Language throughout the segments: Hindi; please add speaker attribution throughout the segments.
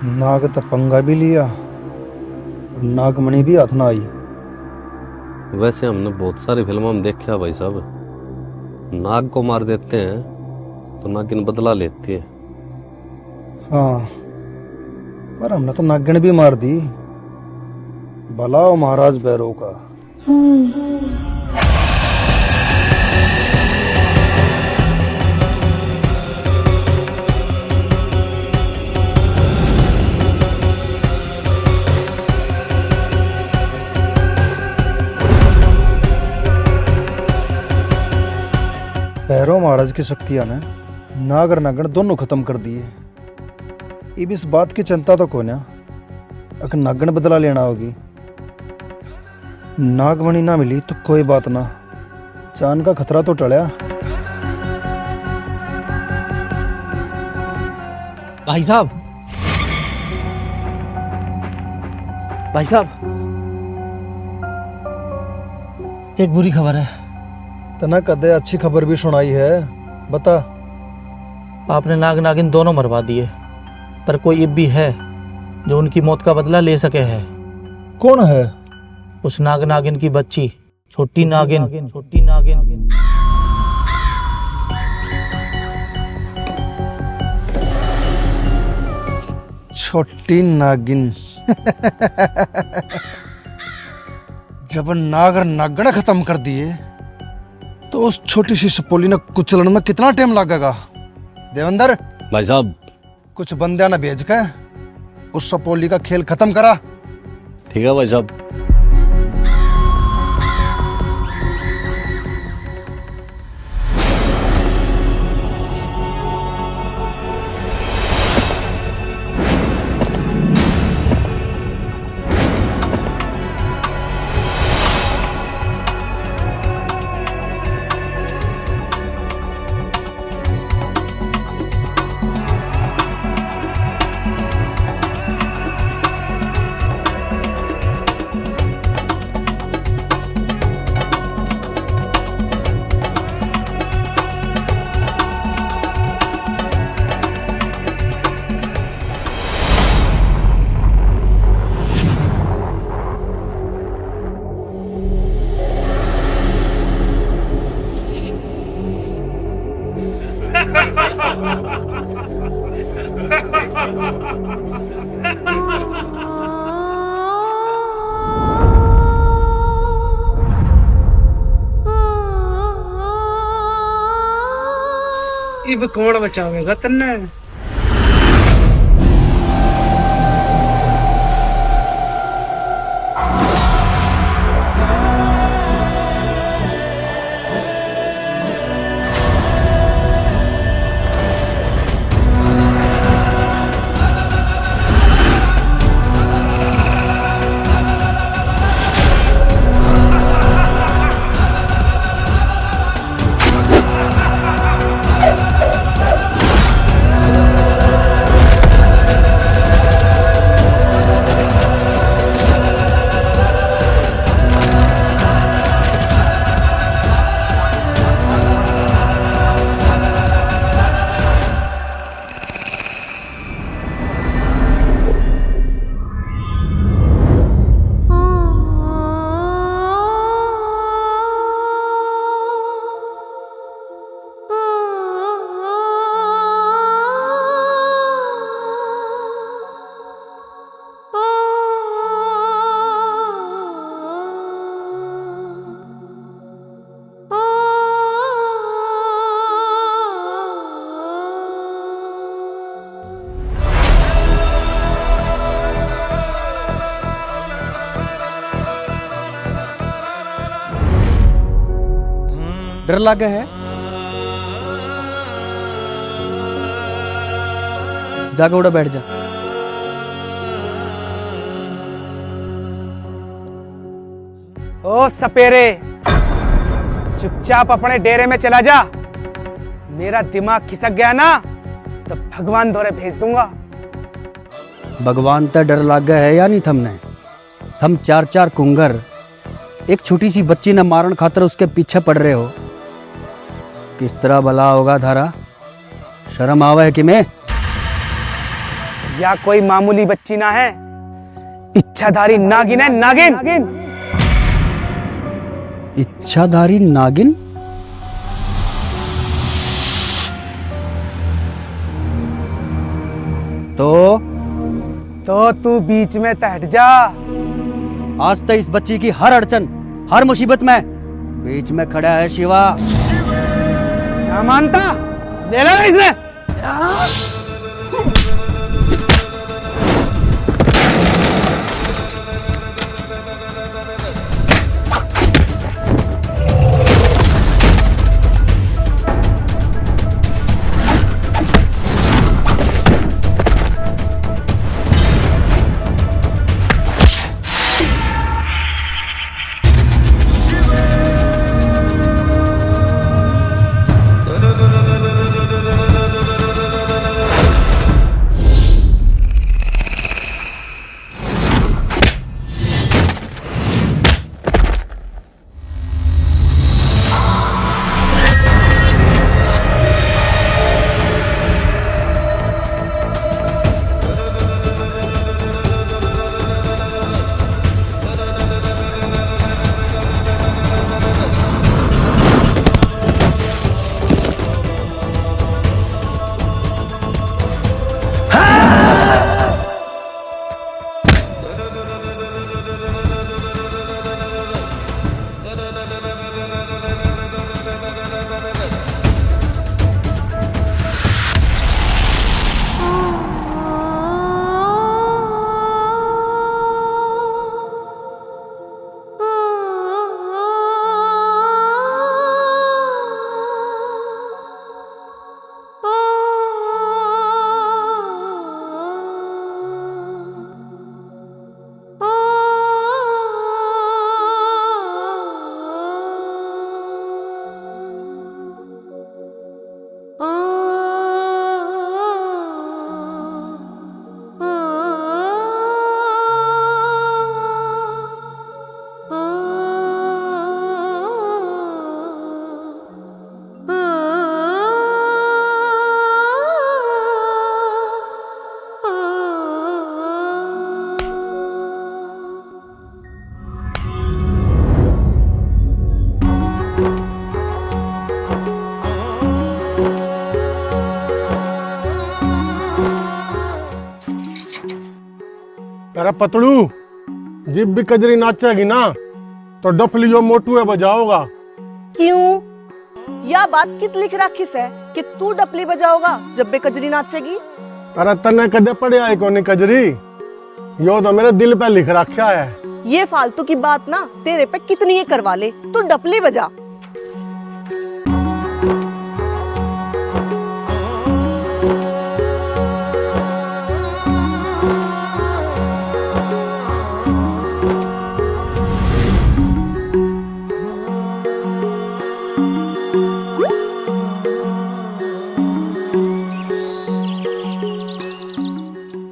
Speaker 1: नाग तो पंगा भी लिया, नागमणि भी हाथ ना आई।
Speaker 2: वैसे हमने बहुत सारी फिल्मों में देखा भाई साहब, नाग को मार देते हैं तो नागिन बदला लेती है।
Speaker 1: हाँ, पर हमने तो नागिन भी मार दी। भला हो महाराज भैरव का। भैरव महाराज की शक्तियां ने नाग और नागण दोनों खत्म कर दिए। अब इस बात की चिंता तो कोने, अगर नागण बदला लेना होगी। नागमणि ना मिली तो कोई बात ना, जान का खतरा तो टळया।
Speaker 3: भाई साहब, भाई साहब, एक बुरी खबर है।
Speaker 1: तना कदे अच्छी खबर भी सुनाई है, बता।
Speaker 3: आपने नाग नागिन दोनों मरवा दिए, पर कोई अब भी है जो उनकी मौत का बदला ले सके है।
Speaker 1: कौन है?
Speaker 3: उस नाग नागिन की बच्ची, छोटी नागिन। छोटी नागिन।
Speaker 1: छोटी नागिन। जब नाग और नागण खत्म कर दिए तो उस छोटी सी सपोली ने कुचलने में कितना टाइम लगेगा? देवेंद्र,
Speaker 2: भाई साहब,
Speaker 1: कुछ बंदियां ने भेज के उस सपोली का खेल खत्म करा।
Speaker 2: ठीक है भाई साहब।
Speaker 4: इब कौन बचावेगा तन्ने?
Speaker 5: डर लगा है? जाके उड़ा बैठ जा।
Speaker 4: ओ सपेरे, चुपचाप अपने डेरे में चला जा। मेरा दिमाग खिसक गया ना तो भगवान दौरे भेज दूंगा।
Speaker 5: भगवान तो डर लगा है या नहीं थमने? थम चार चार कुंगर एक छोटी सी बच्ची न मारन खातर उसके पीछे पड़ रहे हो। किस तरह भला होगा थारा? शर्म आवा है कि मैं?
Speaker 4: या कोई मामूली बच्ची ना है, इच्छाधारी नागिन है, नागिन।
Speaker 5: इच्छाधारी नागिन?
Speaker 4: तो तू बीच में हट जा।
Speaker 5: आज तो इस बच्ची की हर अड़चन, हर मुसीबत में बीच में खड़ा है शिवा।
Speaker 4: क्या मानता? ले लो इसे।
Speaker 6: अरे पतलू, जब भी कजरी नाचेगी ना तो डफली जो मोटू है बजाओगा।
Speaker 7: क्यों? यह बात कित लिख राखिस है कि तू डपली बजाओगा जब भी कजरी नाचेगी?
Speaker 6: अरे तने कदे पड़े आई कोनी कजरी, यो तो मेरे दिल पे लिख रखा है।
Speaker 7: ये फालतू की बात ना तेरे पे कितनी ही करवा ले, तू डपली बजा।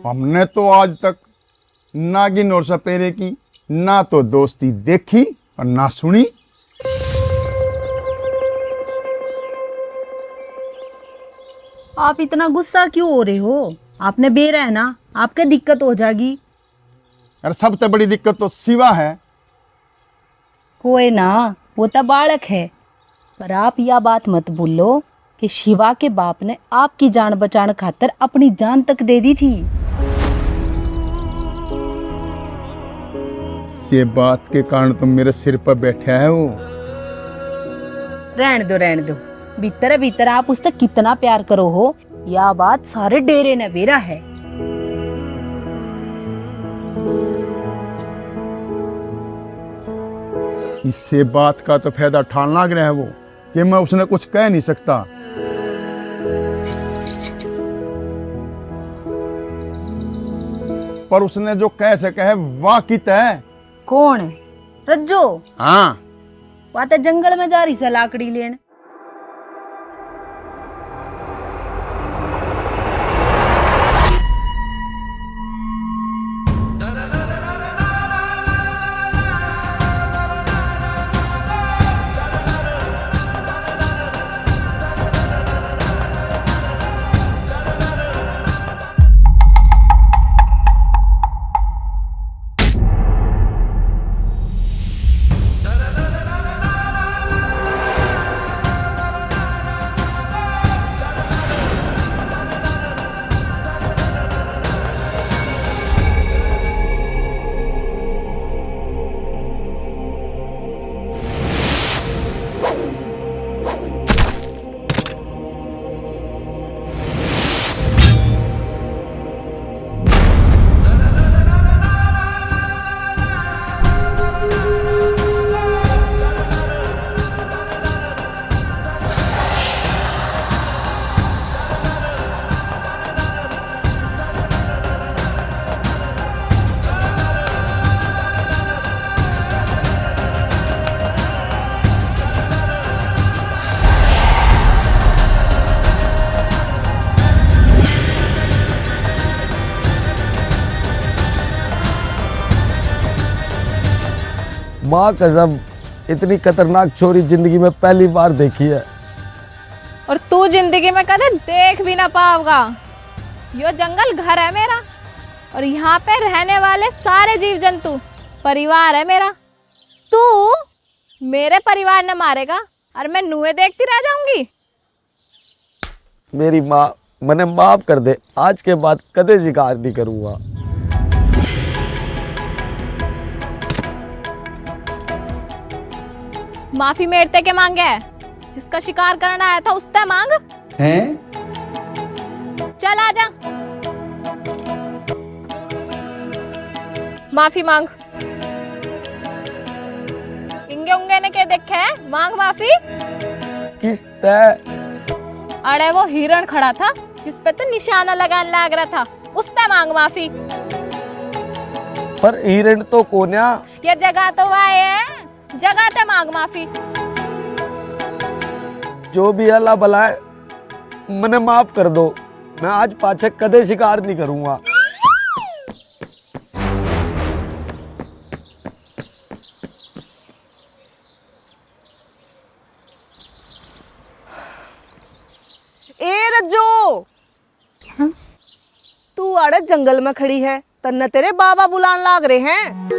Speaker 8: हमने तो आज तक नागिन और सपेरे की ना तो दोस्ती देखी और ना सुनी।
Speaker 9: आप इतना गुस्सा क्यों हो रहे हो? आपने बेरा है ना, आपके दिक्कत हो जाएगी।
Speaker 8: अरे सबसे बड़ी दिक्कत तो शिवा है।
Speaker 9: कोई ना, वो तो बालक है, पर आप यह बात मत भूलो कि शिवा के बाप ने आपकी जान बचाने खातर अपनी जान तक दे दी थी।
Speaker 8: ये बात के कारण तुम मेरे सिर पर बैठा है वो।
Speaker 9: रहने दो। भीतर भीतर आप उससे कितना प्यार करो हो, यह बात सारे डेरे ने बेरा है।
Speaker 8: इससे बात का तो फायदा ठान लाग रहा है वो कि मैं उसने कुछ कह नहीं सकता। पर उसने जो कह सके है वाह कित है।
Speaker 9: कौन? रज्जो?
Speaker 8: हाँ,
Speaker 9: वह तो जंगल में जा रही से लाकड़ी लेने।
Speaker 10: माँ कसम, इतनी खतरनाक चोरी जिंदगी में पहली बार देखी है।
Speaker 11: और तू जिंदगी में कदे देख भी ना पाओगा। यो जंगल घर है मेरा और यहाँ पे रहने वाले सारे जीव जंतु परिवार है मेरा। तू मेरे परिवार न मारेगा और मैं नुए देखती रह जाऊंगी।
Speaker 10: मेरी माँ, मने माफ कर दे, आज के बाद कदे शिकार नहीं करूँगा।
Speaker 11: माफी मेरते के मांगे है, जिसका शिकार करना आया था उससे मांग।
Speaker 5: हैं?
Speaker 11: चल आजा, माफी मांग। इंगे उंगे ने क्या देखे है, मांग माफी।
Speaker 10: किस तरह?
Speaker 11: अरे वो हिरण खड़ा था जिस पे तो निशाना लगाने लग रहा था, उससे मांग माफी।
Speaker 10: पर हिरण तो कोन्या।
Speaker 11: ये जगह तो वाए है, जगह ते मांग माफी।
Speaker 10: जो भी अल्लाह भला है, मने माफ कर दो। मैं आज पाछे कदे शिकार नहीं करूँगा।
Speaker 7: ए रज्जो, तू आड़े जंगल में खड़ी है, तन्ने तेरे बाबा बुलान लाग रहे हैं।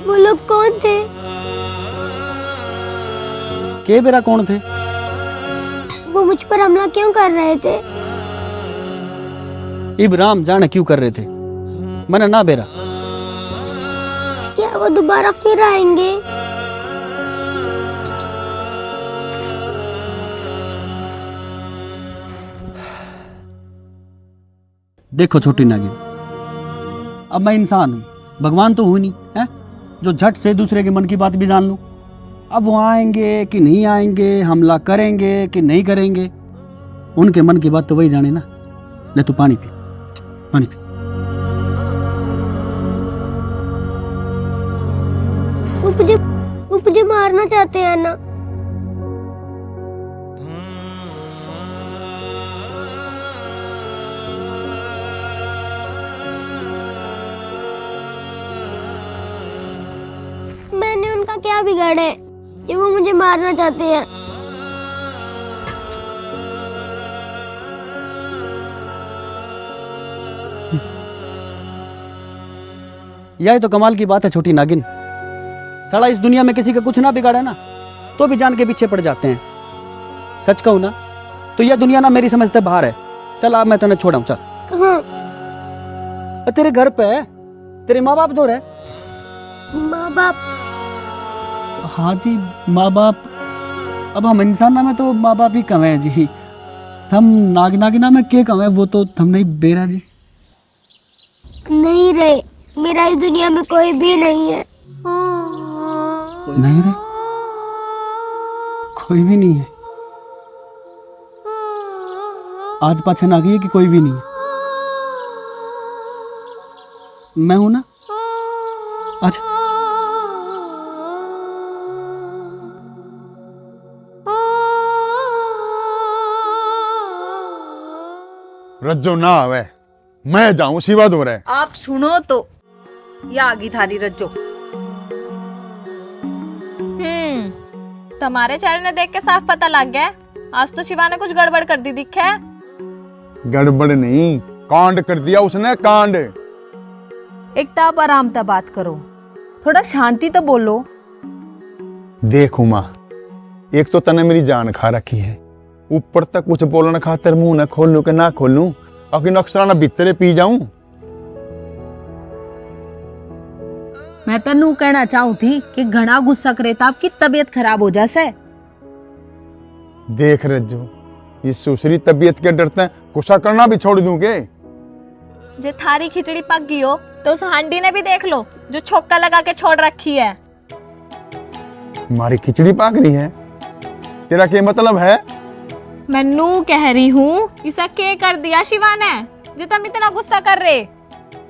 Speaker 12: वो लोग कौन थे?
Speaker 5: के बेरा कौन थे?
Speaker 12: वो मुझ पर हमला क्यों कर रहे थे?
Speaker 5: इब्राहिम जाने क्यों कर रहे थे, मैंने ना बेरा।
Speaker 12: क्या वो दोबारा फिर आएंगे?
Speaker 5: देखो छोटी नागिन, अब मैं इंसान हूँ, भगवान तो हूँ नहीं है जो झट से दूसरे के मन की बात भी जान लूँ। अब वो आएंगे कि नहीं आएंगे, हमला करेंगे कि नहीं करेंगे, उनके मन की बात तो वही जाने ना। ले तू पानी पी, पानी पी।
Speaker 12: वो मुझे मारना चाहते हैं ना। मैंने उनका क्या बिगाड़ा है कि वो मुझे मारना चाहते हैं?
Speaker 5: यही तो कमाल की बात है छोटी नागिन। साला इस दुनिया में किसी का कुछ ना बिगाड़ा ना तो भी जान के पीछे पड़ जाते हैं। सच कहूँ ना तो यह दुनिया ना मेरी समझ से बाहर है। चल अब मैं तेने छोड़ाऊं, चल।
Speaker 12: कहाँ?
Speaker 5: तेरे घर पे है, तेरे माँ बाप दूर है।
Speaker 12: माँ बाप?
Speaker 5: हाँ जी, माँ बाप। अब हम इंसान में तो माँ बाप ही कमे है जी। हम नागिना में के कमे, वो तो हम नहीं बेरा जी।
Speaker 12: नहीं रे, मेरा इस दुनिया में कोई भी नहीं है।
Speaker 5: नहीं रे, कोई भी नहीं है। आज पाछे नागी है कि कोई भी नहीं है। मैं हूं ना। अच्छा
Speaker 8: रज्जो ना आवे, मैं जाऊं, सिवा दो रहे।
Speaker 7: आप सुनो तो, या आगी थारी रज्जो।
Speaker 11: तुम्हारे चेहरे ने देख के साफ पता लग गया, आज तो शिवा ने कुछ गड़बड़ कर दी दिखे।
Speaker 8: गड़बड़ नहीं, कांड कर दिया उसने, कांड।
Speaker 7: एक ताप आराम ता बात करो, थोड़ा शांति तो बोलो।
Speaker 8: देख उमा, एक तो तने मेरी जान खा रखी है, ऊपर तक कुछ बोलने खातिर मुंह न खोलूं के ना खोलूं, और अक्सर ना भीतरे पी जाऊं।
Speaker 7: मैं तन्नू कहना चाहूं थी कि घना गुस्सा करे तो आपकी तबीयत खराब हो जासे।
Speaker 8: देख रज्जू, ये सुसरी तबीयत के डरते गुस्सा करना भी छोड़ दूंगे।
Speaker 11: जे थारी खिचड़ी पक गई हो तो उस हांडी ने भी देख लो जो छोक्का लगा के छोड़ रखी है।
Speaker 8: हमारी खिचड़ी पाक रही है, तेरा क्या मतलब है?
Speaker 11: मैं नू कह रही हूँ, इसा के कर दिया शिवा ने जो तुम इतना गुस्सा कर रहे?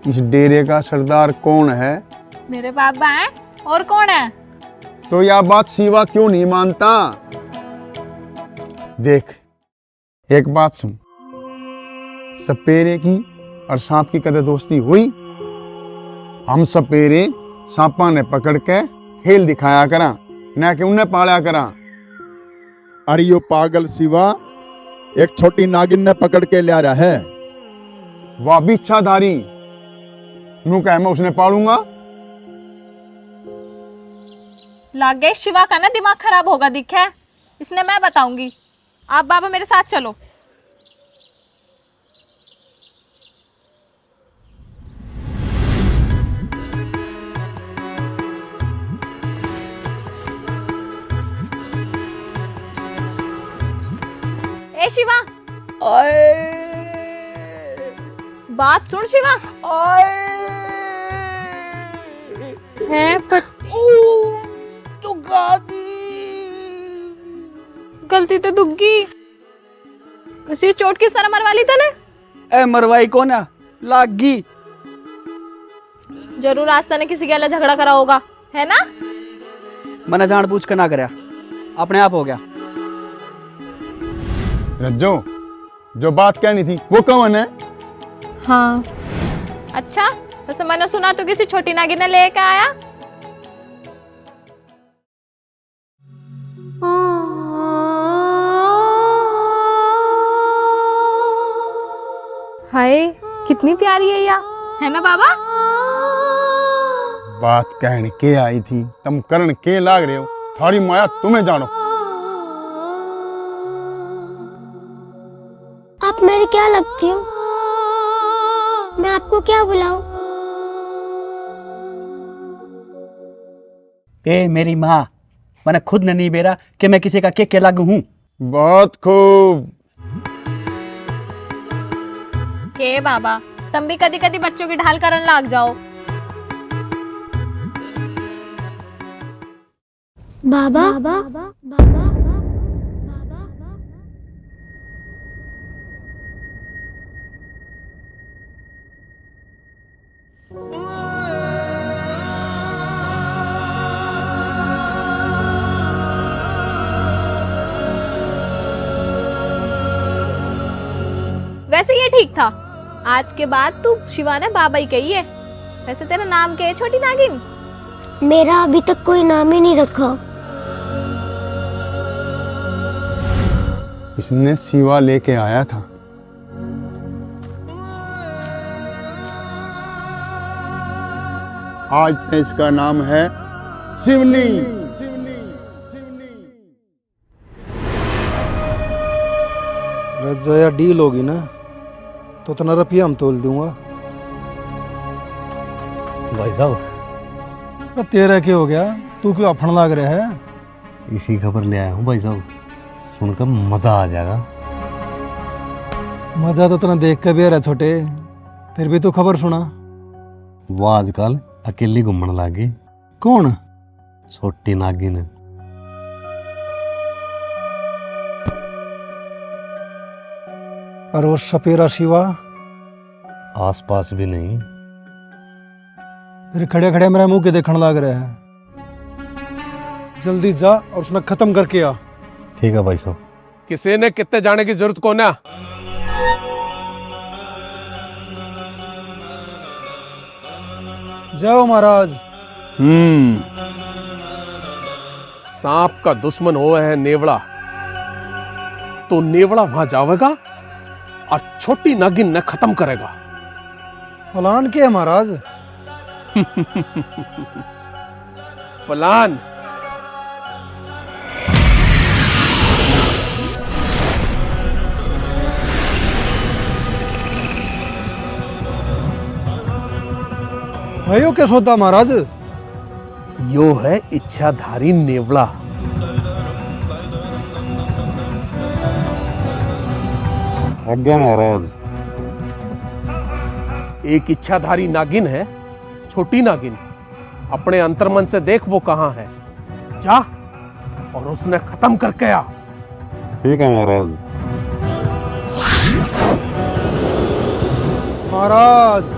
Speaker 8: इस डेरे का सरदार कौन है?
Speaker 11: मेरे बाबा हैं, और कौन है?
Speaker 8: तो यह बात शिवा क्यों नहीं मानता? देख, एक बात सुन, सपेरे की और सांप की कदर दोस्ती हुई। हम सपेरे सांपा ने पकड़ के खेल दिखाया करा, ना कि उन्हें पाला करा।
Speaker 13: अरे यो पागल शिवा एक छोटी नागिन ने पकड़ के ले आ रहा है।
Speaker 8: वह भी इच्छाधारी नू कह मैं उसने पालूंगा।
Speaker 11: लाग गए शिवा का ना दिमाग खराब होगा दिखा है, इसने मैं बताऊंगी। आप बाबा मेरे साथ चलो। ए शिवा, बात सुन शिवा। है पर
Speaker 10: तू गादी
Speaker 11: गलती तो दुग्गी। किसी चोट किस तरह मरवा ली तने?
Speaker 5: ए मरवाई कौन है? लागी।
Speaker 11: जरूर रास्ता ने किसी के अल्लाह झगड़ा करा होगा, है ना?
Speaker 5: मैंने जान पूछ के ना कराया, अपने आप हो गया।
Speaker 8: रज्जो, जो बात कहनी थी वो कौन है?
Speaker 11: हाँ अच्छा, वैसे मैंने सुना तो किसी छोटी नागिन ने लेके आया। हाय कितनी प्यारी है या, है ना बाबा?
Speaker 8: बात कहने के आई थी, तुम करण के लाग रहे हो? थारी माया तुम्हें जानो।
Speaker 12: आप मेरी क्या लगती हो? मैं आपको क्या बुलाऊं?
Speaker 5: ए मेरी माँ, मैंने खुद ने नहीं बेरा कि मैं किसी का के लागू हूँ।
Speaker 8: बहुत खूब।
Speaker 11: के बाबा, तुम भी कदी कदी बच्चों की ढाल करन लाग जाओ।
Speaker 12: बाबा, बाबा,
Speaker 11: वैसे ये ठीक था, आज के बाद तू शिवा ने बाबा ही कही है। वैसे तेरा नाम क्या है छोटी नागिन?
Speaker 12: मेरा अभी तक कोई नाम ही नहीं रखा।
Speaker 8: इसने शिवा लेके आया था। आज से इसका नाम है शिवनी।
Speaker 1: रज्जा डील होगी ना तो इतना रुपया हम तोल दूंगा।
Speaker 2: भाई साहब,
Speaker 1: तेरा क्या हो गया? तू क्यों अफण लाग रहा है?
Speaker 2: इसी खबर ले आया हूँ भाई साहब, सुनकर मजा आ जाएगा।
Speaker 1: मजा तो इतना देख के भी आ रहा छोटे, फिर भी तू खबर सुना।
Speaker 2: वो आजकल अकेली घूमने लगी।
Speaker 1: कौन?
Speaker 2: छोटी नागिन।
Speaker 1: और वो सपेरा शिवा
Speaker 2: आस पास भी नहीं।
Speaker 1: फिर खड़े खड़े मेरा मुंह के देखने लग रहा है। जल्दी जा और उसने खत्म करके आ।
Speaker 2: ठीक है भाई साहब।
Speaker 14: किसी ने कितने जाने की जरूरत को ना।
Speaker 1: जाओ महाराज।
Speaker 14: सांप का दुश्मन हो है नेवड़ा, तो नेवड़ा वहां जाएगा और छोटी नागिन ने खत्म करेगा।
Speaker 1: प्लान क्या है महाराज?
Speaker 14: प्लान
Speaker 1: भयो क्या सौदा महाराज?
Speaker 14: यो है इच्छाधारी नेवड़ा।
Speaker 2: आज्ञा महाराज।
Speaker 14: एक इच्छाधारी नागिन है, छोटी नागिन। अपने अंतर्मन से देख वो कहां है, जा और उसने खत्म करके आ।
Speaker 2: ठीक है महाराज।
Speaker 1: महाराज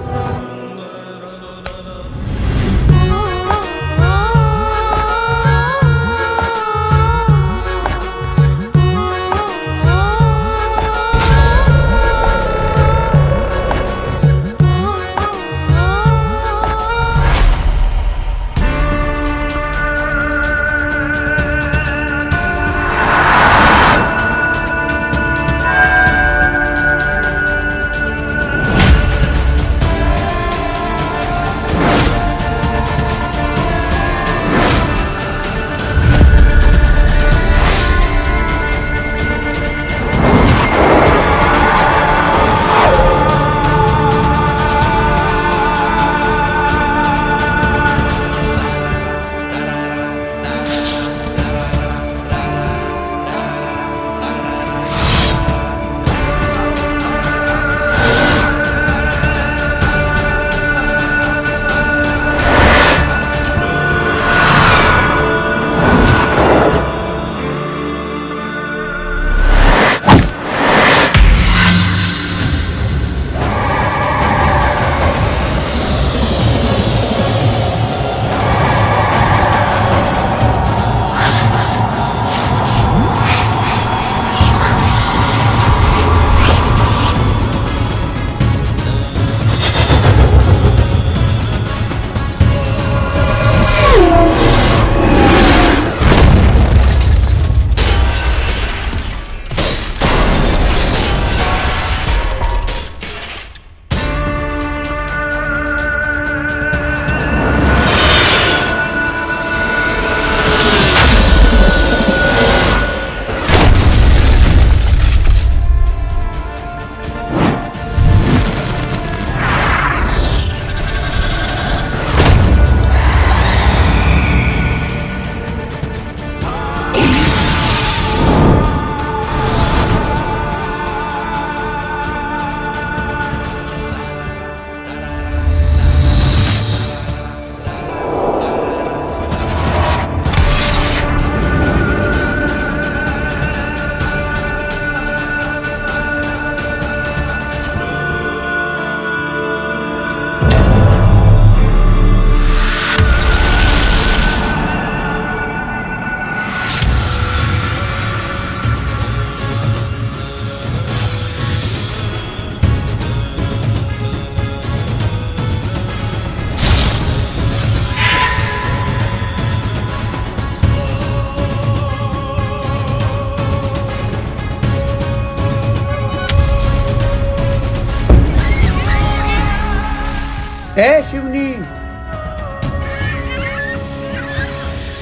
Speaker 5: हे शिवनी,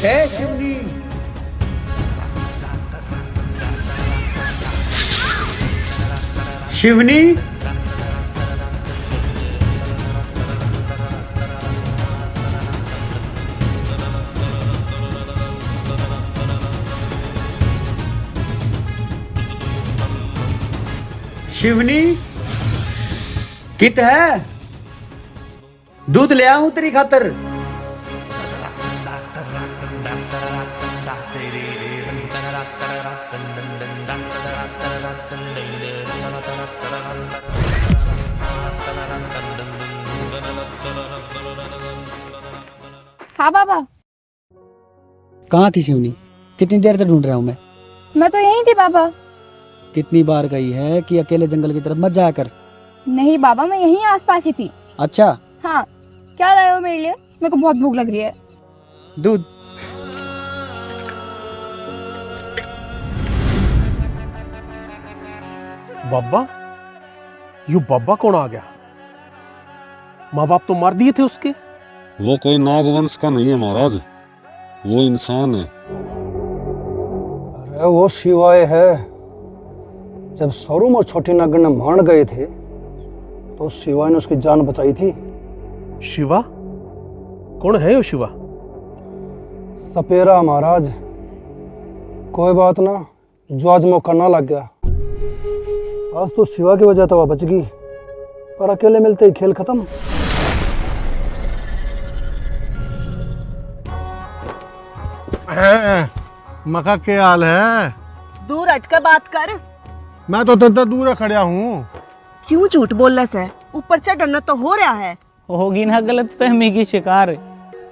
Speaker 5: हे शिवनी। शिवनी, शिवनी कित है? दूध ले आऊं तेरी खातर?
Speaker 11: हाँ बाबा।
Speaker 5: कहाँ थी शिवनी? कितनी देर से ढूंढ रहा हूँ
Speaker 11: मैं तो यहीं थी बाबा।
Speaker 5: कितनी बार गई है कि अकेले जंगल की तरफ मत जाया कर।
Speaker 11: नहीं बाबा, मैं यहीं आसपास ही थी।
Speaker 5: अच्छा,
Speaker 11: हाँ, क्या लाए हो मेरे लिए? मेरे को बहुत भूख लग रही है।
Speaker 5: दूध।
Speaker 14: बाबा, यू बाबा कौन आ गया? माँ बाप तो मार दिए थे उसके।
Speaker 15: वो कोई नागवंश का नहीं है महाराज, वो इंसान है।
Speaker 1: अरे वो शिवाय है। जब सौरूम और छोटी नागन ने मान गए थे तो शिवाय ने उसकी जान बचाई थी।
Speaker 14: शिवा? कौन है वो शिवा?
Speaker 1: सपेरा महाराज। कोई बात ना, जो आज मौका ना लग गया। आज तो शिवा की वजह तो वह बच गई, पर अकेले मिलते ही खेल खत्म।
Speaker 6: मका क्या हाल है?
Speaker 7: दूर हटकर बात कर।
Speaker 6: मैं तो तब दूर खड़ा हूँ।
Speaker 7: क्यों झूठ बोलने से? ऊपर चढ़ना तो हो रहा है।
Speaker 3: होगी ना गलत फहमी की शिकार।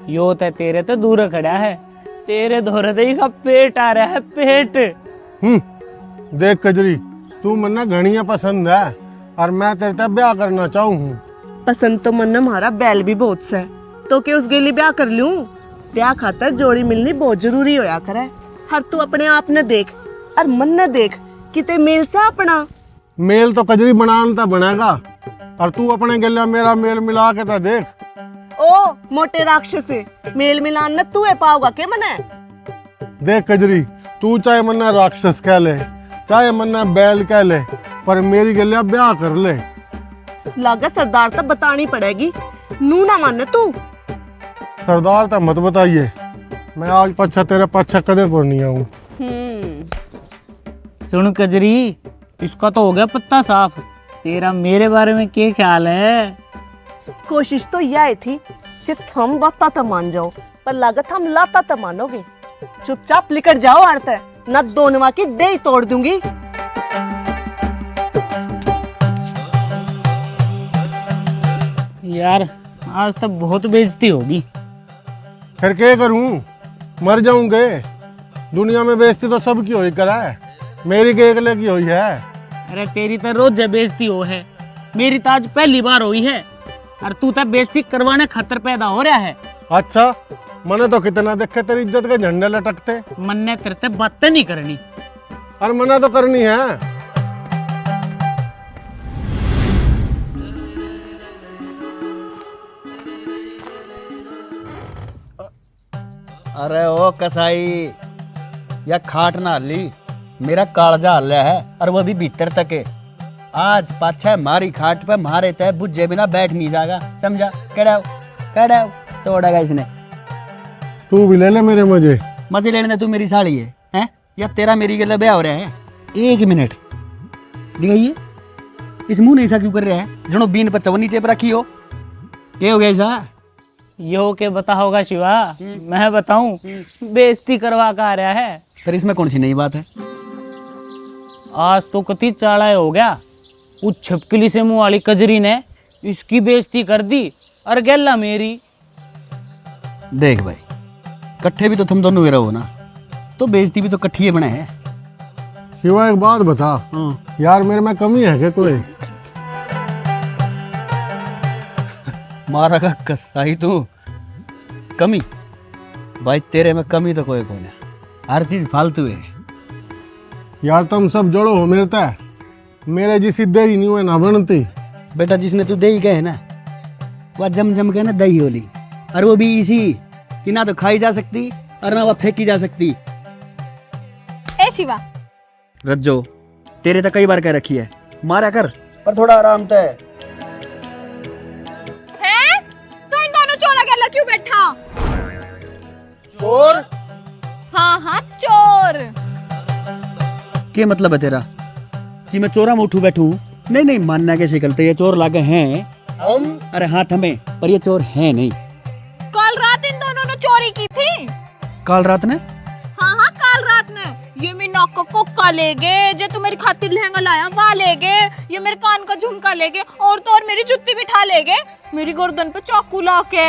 Speaker 3: यो तो तेरे तो दूर खड़ा है, तेरे धोरे दही का पेट आ रहा है, पेट।
Speaker 6: देख कजरी, तू मन्ना घनिया पसंद है और मैं तेरे से ब्याह करना चाहूँ।
Speaker 7: पसंद तो मन हमारा बैल भी बहुत से, तो के उस गेली ब्याह कर लूं। ब्याह खातर जोड़ी मिलनी बहुत जरूरी होया करे। हर तू अपने आप ने देख और मन ने देख, किते मेल से अपना।
Speaker 6: मेल तो कजरी बनाना बनेगा, और तू अपने गले मेरा मेल मिला के तो देख।
Speaker 7: ओ मोटे राक्षस, मेल मिलान न तू पाओगा के मने?
Speaker 6: देख कजरी, तू चाहे मन्ना राक्षस कह ले, चाहे मन्ना बैल कह ले, पर मेरी गलिया ब्याह कर ले।
Speaker 7: लागत सरदार तो बतानी पड़ेगी, नू ना मान तू।
Speaker 6: सरदार तो मत बताइए, मैं आज पछा तेरे पछा कदे को नहीं आऊं।
Speaker 3: सुन कजरी, इसका तो हो गया पत्ता साफ। तेरा मेरे बारे में क्या ख्याल है?
Speaker 7: कोशिश तो यह थी कि हम बाता तो मान जाओ, पर लागत हम लाता तो मानोगे। चुपचाप लिकट जाओ आरते, न दोनों की दे तोड़ दूंगी।
Speaker 3: यार आज तक बहुत बेइज्जती होगी।
Speaker 6: फिर क्या करूं? मर जाऊंगे। दुनिया में बेइज्जती तो सबकी होई करा है, मेरी के अकेले की हुई है।
Speaker 3: अरे तेरी तो रोज बेइज्जती हो है, मेरी तो आज पहली बार हुई है। और तू तो बेइज्जती करवाने खतर पैदा हो रहा है।
Speaker 6: अच्छा, मने तो कितना देखे तेरी इज्जत के झंडे लटकते।
Speaker 3: मन ने तेरे से बातें नहीं करनी,
Speaker 6: और मना तो करनी है।
Speaker 5: अरे ओ कसाई, या खाट ना ली, मेरा कालजा हल्ला है और वो भी भीतर तक है। आज पाछा मारी खाट पे मारे तय बुझे बिना बैठ नहीं जाएगा, समझा? कड़ा तोड़ेगा इसने।
Speaker 6: तू भी ले ले मेरे मजे।
Speaker 5: मजे लेने दे, तू मेरी साड़ी है, हैं? या तेरा मेरी गले ब्याह हो रहा है? एक मिनट दिखाइए, इस मुंह नहीं सा क्यों कर रहा है? जनो बीन पर चवन नीचे पर रखी हो, क्या हो गया ऐसा?
Speaker 3: यो के बता होगा शिवा, मैं बताऊं? बेइज्जती करवा का आ रहा है।
Speaker 5: फिर इसमें कौन सी नई बात है?
Speaker 3: आज तो कति चाड़ा हो गया। उस छिपकली से मुंह वाली कजरी ने इसकी बेइज्जती कर दी और गैला मेरी।
Speaker 5: देख भाई, कट्ठे भी तो तुम दोनों रहो ना, तो बेइज्जती भी तो कट्ठी बने है।
Speaker 6: शिवा एक बात बता यार, मेरे में कमी है क्या कोई?
Speaker 5: मारा का कसाई तू, कमी? भाई तेरे में कमी तो कोई कौन है, हर चीज फालतू है।
Speaker 6: यार तुम सब जोड़ो हो मेरे तय, मेरे जिसी देरी नहीं हुए ना बनती।
Speaker 5: बेटा जिसने तू दे ही गए ना, वह जम जम के ना दही होली, और वो भी इसी कि ना तो खाई जा सकती और ना वह फेंकी जा सकती।
Speaker 11: ए शिवा,
Speaker 5: रज्जो, तेरे तो कई बार कह रखी है मारा कर, पर थोड़ा आराम तय।
Speaker 11: है तो इन दोनों चोर अकेला क्यों बैठा?
Speaker 5: चोर?
Speaker 11: हाँ हाँ चोर।
Speaker 5: क्या मतलब है तेरा कि मैं चोरा में उठू बैठू? नहीं नहीं, मानना कैसे करते, ये चोर लागे हैं हम। अरे हाँ हमें, पर ये चोर हैं नहीं।
Speaker 11: कल रात इन दोनों ने चोरी की थी।
Speaker 5: कल रात ने?
Speaker 11: हाँ हाँ कल रात ने। ये मेरी नाक का कोका ले गए, जो तू मेरी खातिर लहंगा लाया वहाँ ले गए, ये मेरे कान का झुमका ले गए, और तो और मेरी जुत्ती भी ठा ले गए, मेरी गर्दन पे चाकू ला के।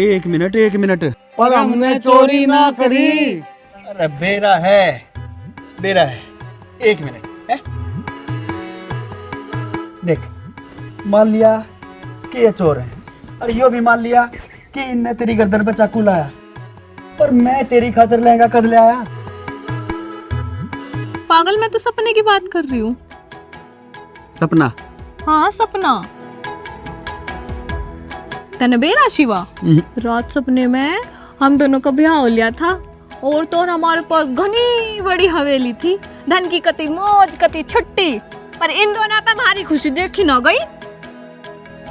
Speaker 5: एक मिनट,
Speaker 3: पर हमने चोरी ना करी।
Speaker 5: अरे बेरा है। एक मिनट है? देख, मान लिया कि ये चोर है, और यो भी मान लिया कि इनने तेरी गर्दन पे चाकू लाया, पर मैं तेरी खातिर लहंगा कद ले आया।
Speaker 11: पागल, मैं तो सपने की बात कर रही हूँ।
Speaker 5: सपना?
Speaker 11: हाँ सपना। तने बेरा शिवा, रात सपने में हम दोनों का ब्याह हो लिया था, और तो और हमारे पास घनी बड़ी हवेली थी, धन की कति मौज कति छुट्टी, पर इन दोनों पे भारी खुशी देखी ना गई।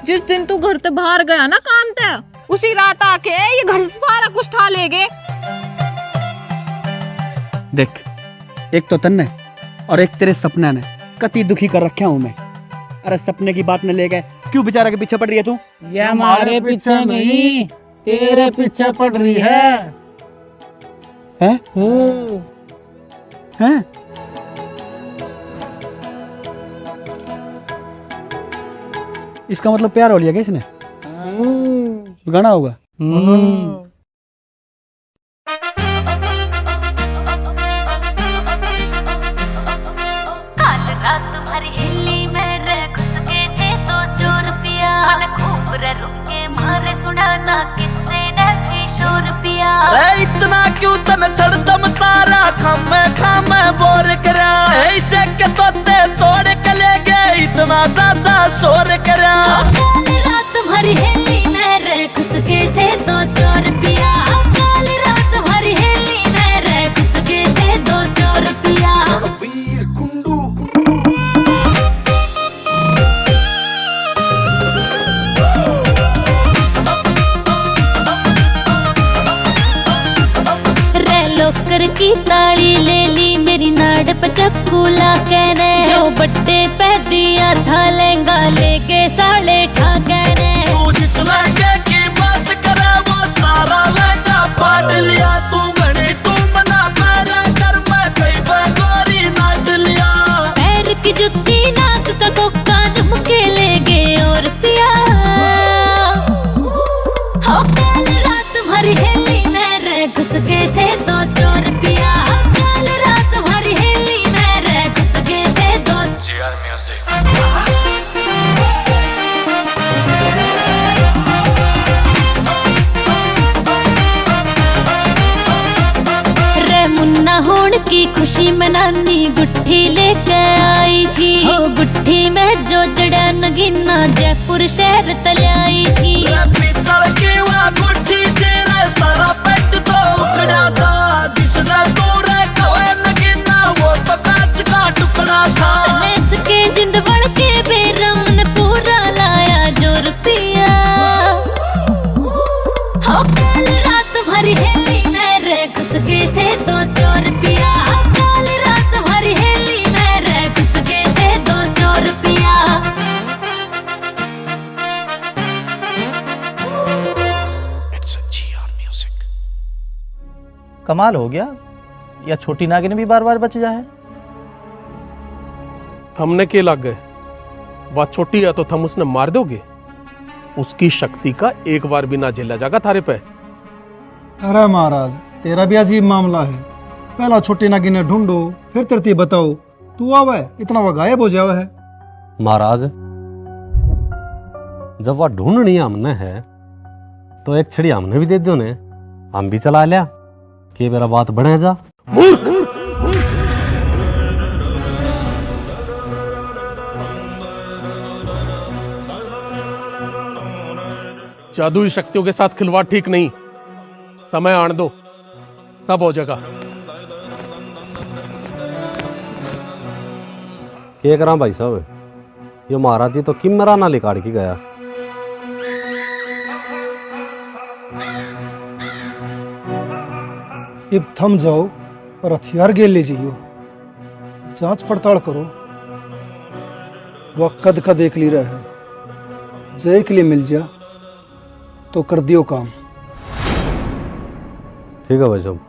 Speaker 11: जिस दिन तू घर से बाहर गया ना काम ते, उसी रात आके ये घर से सारा कुछ ठा ले गए।
Speaker 5: देख, एक तो तन्ने और एक तेरे सपना ने कति दुखी कर रखा हूं मैं। अरे सपने की बात न ले गए, क्यों बेचारा के पीछे पड़ रही है तू?
Speaker 3: ये हमारे पीछे नहीं, तेरे पीछे पड़ रही है।
Speaker 5: हैं? हैं? इसका मतलब प्यार हो लिया क्या इसने? गाना होगा।
Speaker 16: कल रात भर हिली मेरे घुस गए थे तो चोर पिया, मन खूब रे रुके मारे सुनाना किससे ने भी शोर पिया।
Speaker 17: अरे इतना क्यों तन चढ़दम तारा, खामे खामे बोर करा, ऐसे के तोते तोड़ के ले गए, इतना ज्यादा शोर करा।
Speaker 16: कल रात भर हिली मेरे घुस गए थे तो चोर पिया, कल रात भर हिली मेरे घुस गए थे तो चोर पिया।
Speaker 17: वीर कुंडू
Speaker 16: रे लोकर की ताली ले ली, मेरी नाड़ पे चक्कू ला के ने, जो बड्डे पे दिया था लहंगा लेके साले ठाके ने।
Speaker 17: तू जिस लहंगे की बात करे वो सारा लहंगा पाट लिया, तू घड़ी तू मना पैरा कर, मैं कई बगोरी नाट लिया।
Speaker 16: पैर की जुत्ती नाक का कोका झुमके ले गए और पिया। हो कल रात भर हिली मेरे घुस गए थे तो चोर पिया, कल रात भर हिली मेरे घुस गए थे तो
Speaker 17: जीआर म्यूजिक।
Speaker 16: रे मुन्ना होने की खुशी में नानी गुट्ठी लेके आई थी, हो गुट्ठी में जो जड़ा नगीना जयपुर शहर तलाई थी।
Speaker 17: पीतल की वह गुट्ठी तेरा सारा पेट तो उखड़ा था, जिसने तोरे कवे नगीना वो तो कांच का टुकड़ा था।
Speaker 16: नेस के जिंद बढ़ के बेरम ने पूरा लाया जो रुपया। हो कल रात भर हिली मेरे घुस गए थे तो चोर पिया, कल रात भर हिली मेरे घुस गए थे तो चोर पिया।
Speaker 18: कमाल हो गया, या छोटी नागिन भी बार बार बच जाए।
Speaker 14: थमने के लग गए, वह छोटी है तो थम उसने मार दोगे, उसकी शक्ति का एक बार भी ना झेला जाएगा थारे पे।
Speaker 1: अरे महाराज, तेरा भी अजीब मामला है। पहला छोटी नागिन ढूंढो, फिर तरतीब बताओ, तू आवे इतना वह गायब हो जावे है।
Speaker 2: महाराज, जब वह ढूंढनी हमने है तो एक छड़ी हमने भी दे दो ने, हम भी चला लिया कि मेरा बात बढ़े जा।
Speaker 14: जादुई शक्तियों के साथ खिलवाड़ ठीक नहीं। समय आने दो, सब हो जाएगा।
Speaker 2: क्या करा भाई साहब, ये महाराज जी तो किमरा ना लिकाड़ के गया।
Speaker 1: अब थम जाओ और हथियार गेल ले जाइयो, जांच पड़ताल करो। वह कद का देख ली रहा है, जय के लिए मिल जा तो कर दियो काम।
Speaker 2: ठीक है भाई साहब।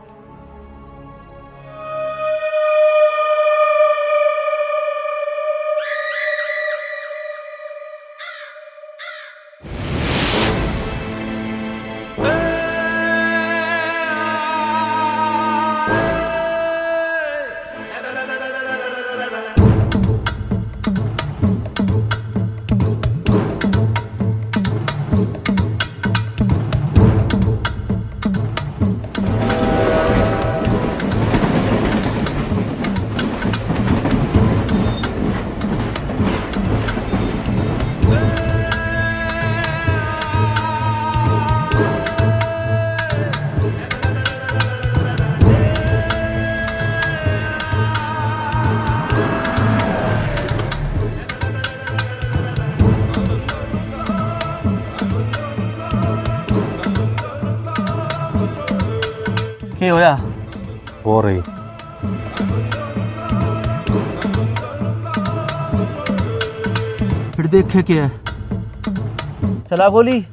Speaker 18: क्या होया?
Speaker 2: हो रही
Speaker 18: फिर देखे क्या है? चला गोली।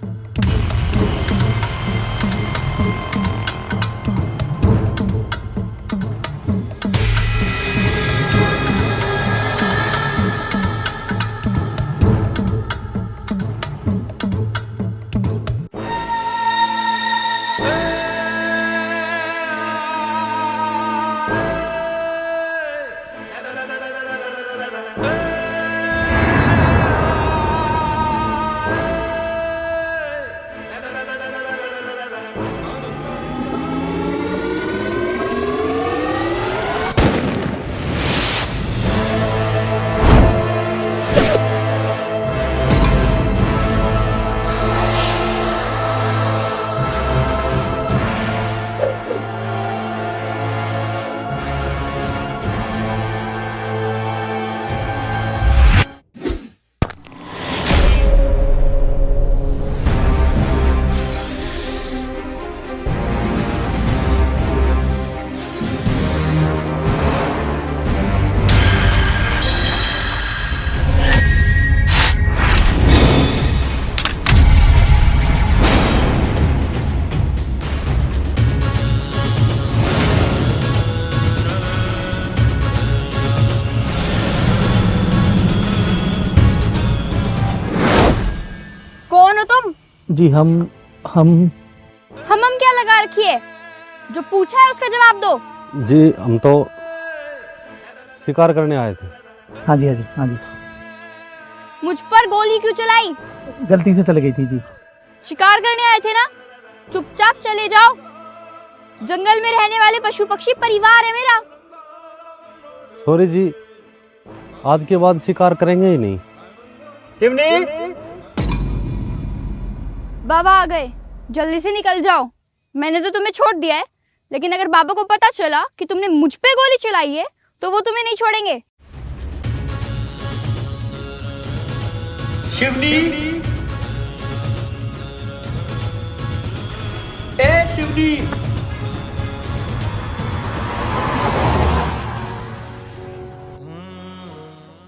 Speaker 3: जी हम
Speaker 11: क्या लगा रखी है? जो पूछा है उसका जवाब दो।
Speaker 2: जी हम तो शिकार करने आए थे।
Speaker 3: हाँ जी हाँ जी हाँ जी।
Speaker 11: मुझ पर गोली क्यों चलाई?
Speaker 3: गलती से चल गई थी जी।
Speaker 11: शिकार करने आए थे ना, चुपचाप चले जाओ। जंगल में रहने वाले पशु पक्षी परिवार है मेरा।
Speaker 2: सॉरी जी, आज के बाद शिकार करेंगे ही नहीं।
Speaker 18: शिवनी,
Speaker 11: बाबा आ गए, जल्दी से निकल जाओ। मैंने तो तुम्हें छोड़ दिया है, लेकिन अगर बाबा को पता चला कि तुमने मुझ पे गोली चलाई है तो वो तुम्हें नहीं छोड़ेंगे।
Speaker 18: शिवनी, ए शिवनी,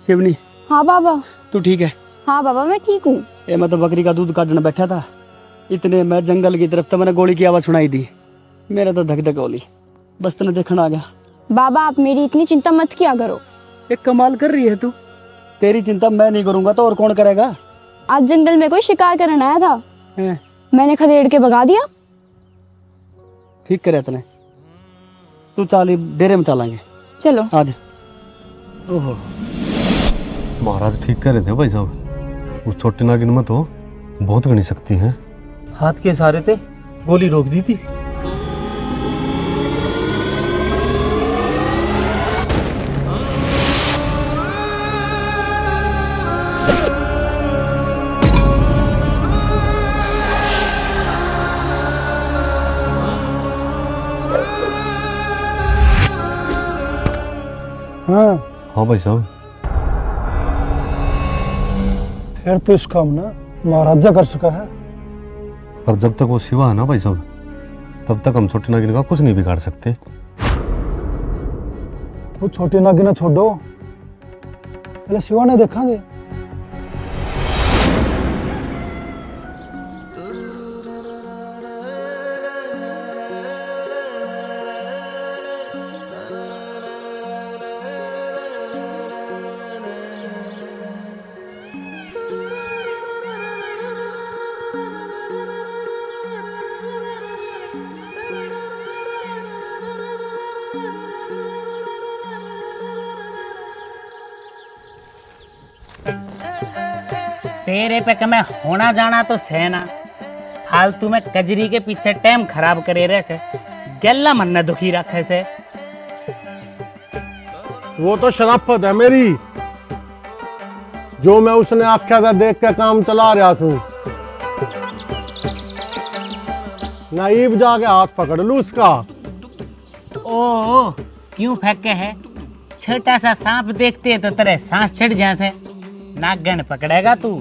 Speaker 5: शिवनी।
Speaker 11: हाँ बाबा।
Speaker 5: तू ठीक है?
Speaker 11: हाँ बाबा मैं ठीक हूँ।
Speaker 5: मैं तो बकरी का दूध काटने बैठा था, इतने मैं जंगल की तरफ तो मैंने गोली की आवाज सुनाई दी। मेरा तो धक धक गोली, बस तने देखना आ गया।
Speaker 11: बाबा आप मेरी इतनी चिंता मत किया करो।
Speaker 5: एक कमाल कर रही है तू। तेरी चिंता मैं नहीं करूंगा तो और कौन करेगा?
Speaker 11: आज जंगल में कोई शिकार करने आया था, मैंने खदेड़ के भगा दिया।
Speaker 5: ठीक करे तने। तू चाल, देरे में चलेंगे।
Speaker 11: चलो
Speaker 5: आज।
Speaker 2: ओहो, महाराज ठीक कह रहे थे भाई साहब। उस छोटे नागिन में तो बहुत घनी शक्ति है।
Speaker 18: हाथ के सहारे थे गोली रोक दी थी।
Speaker 6: हाँ
Speaker 2: हाँ भाई साहब।
Speaker 6: फिर तो इस काम ना महाराजा कर सका है।
Speaker 2: पर जब तक वो शिवा है ना भाई साहब, तब तक हम छोटी नागिन का कुछ नहीं बिगाड़ सकते।
Speaker 6: तो छोटी नागिन छोड़ो, पहले शिवा ने देखांगे।
Speaker 3: तेरे पे मैं होना जाना तो सहना, फालतू में कजरी के पीछे टाइम खराब करे रहे से गल्ला मन न दुखी रखे से।
Speaker 6: वो तो शराफत है मेरी, जो मैं उसने आख्या था देख के काम चला रहा हूं। नाइब जाके हाथ पकड़ लू उसका।
Speaker 3: ओ क्यों फेंके है? छोटा सा सांप देखते है तो तेरे सांस चढ़ जैसे नागन पकड़ेगा तू।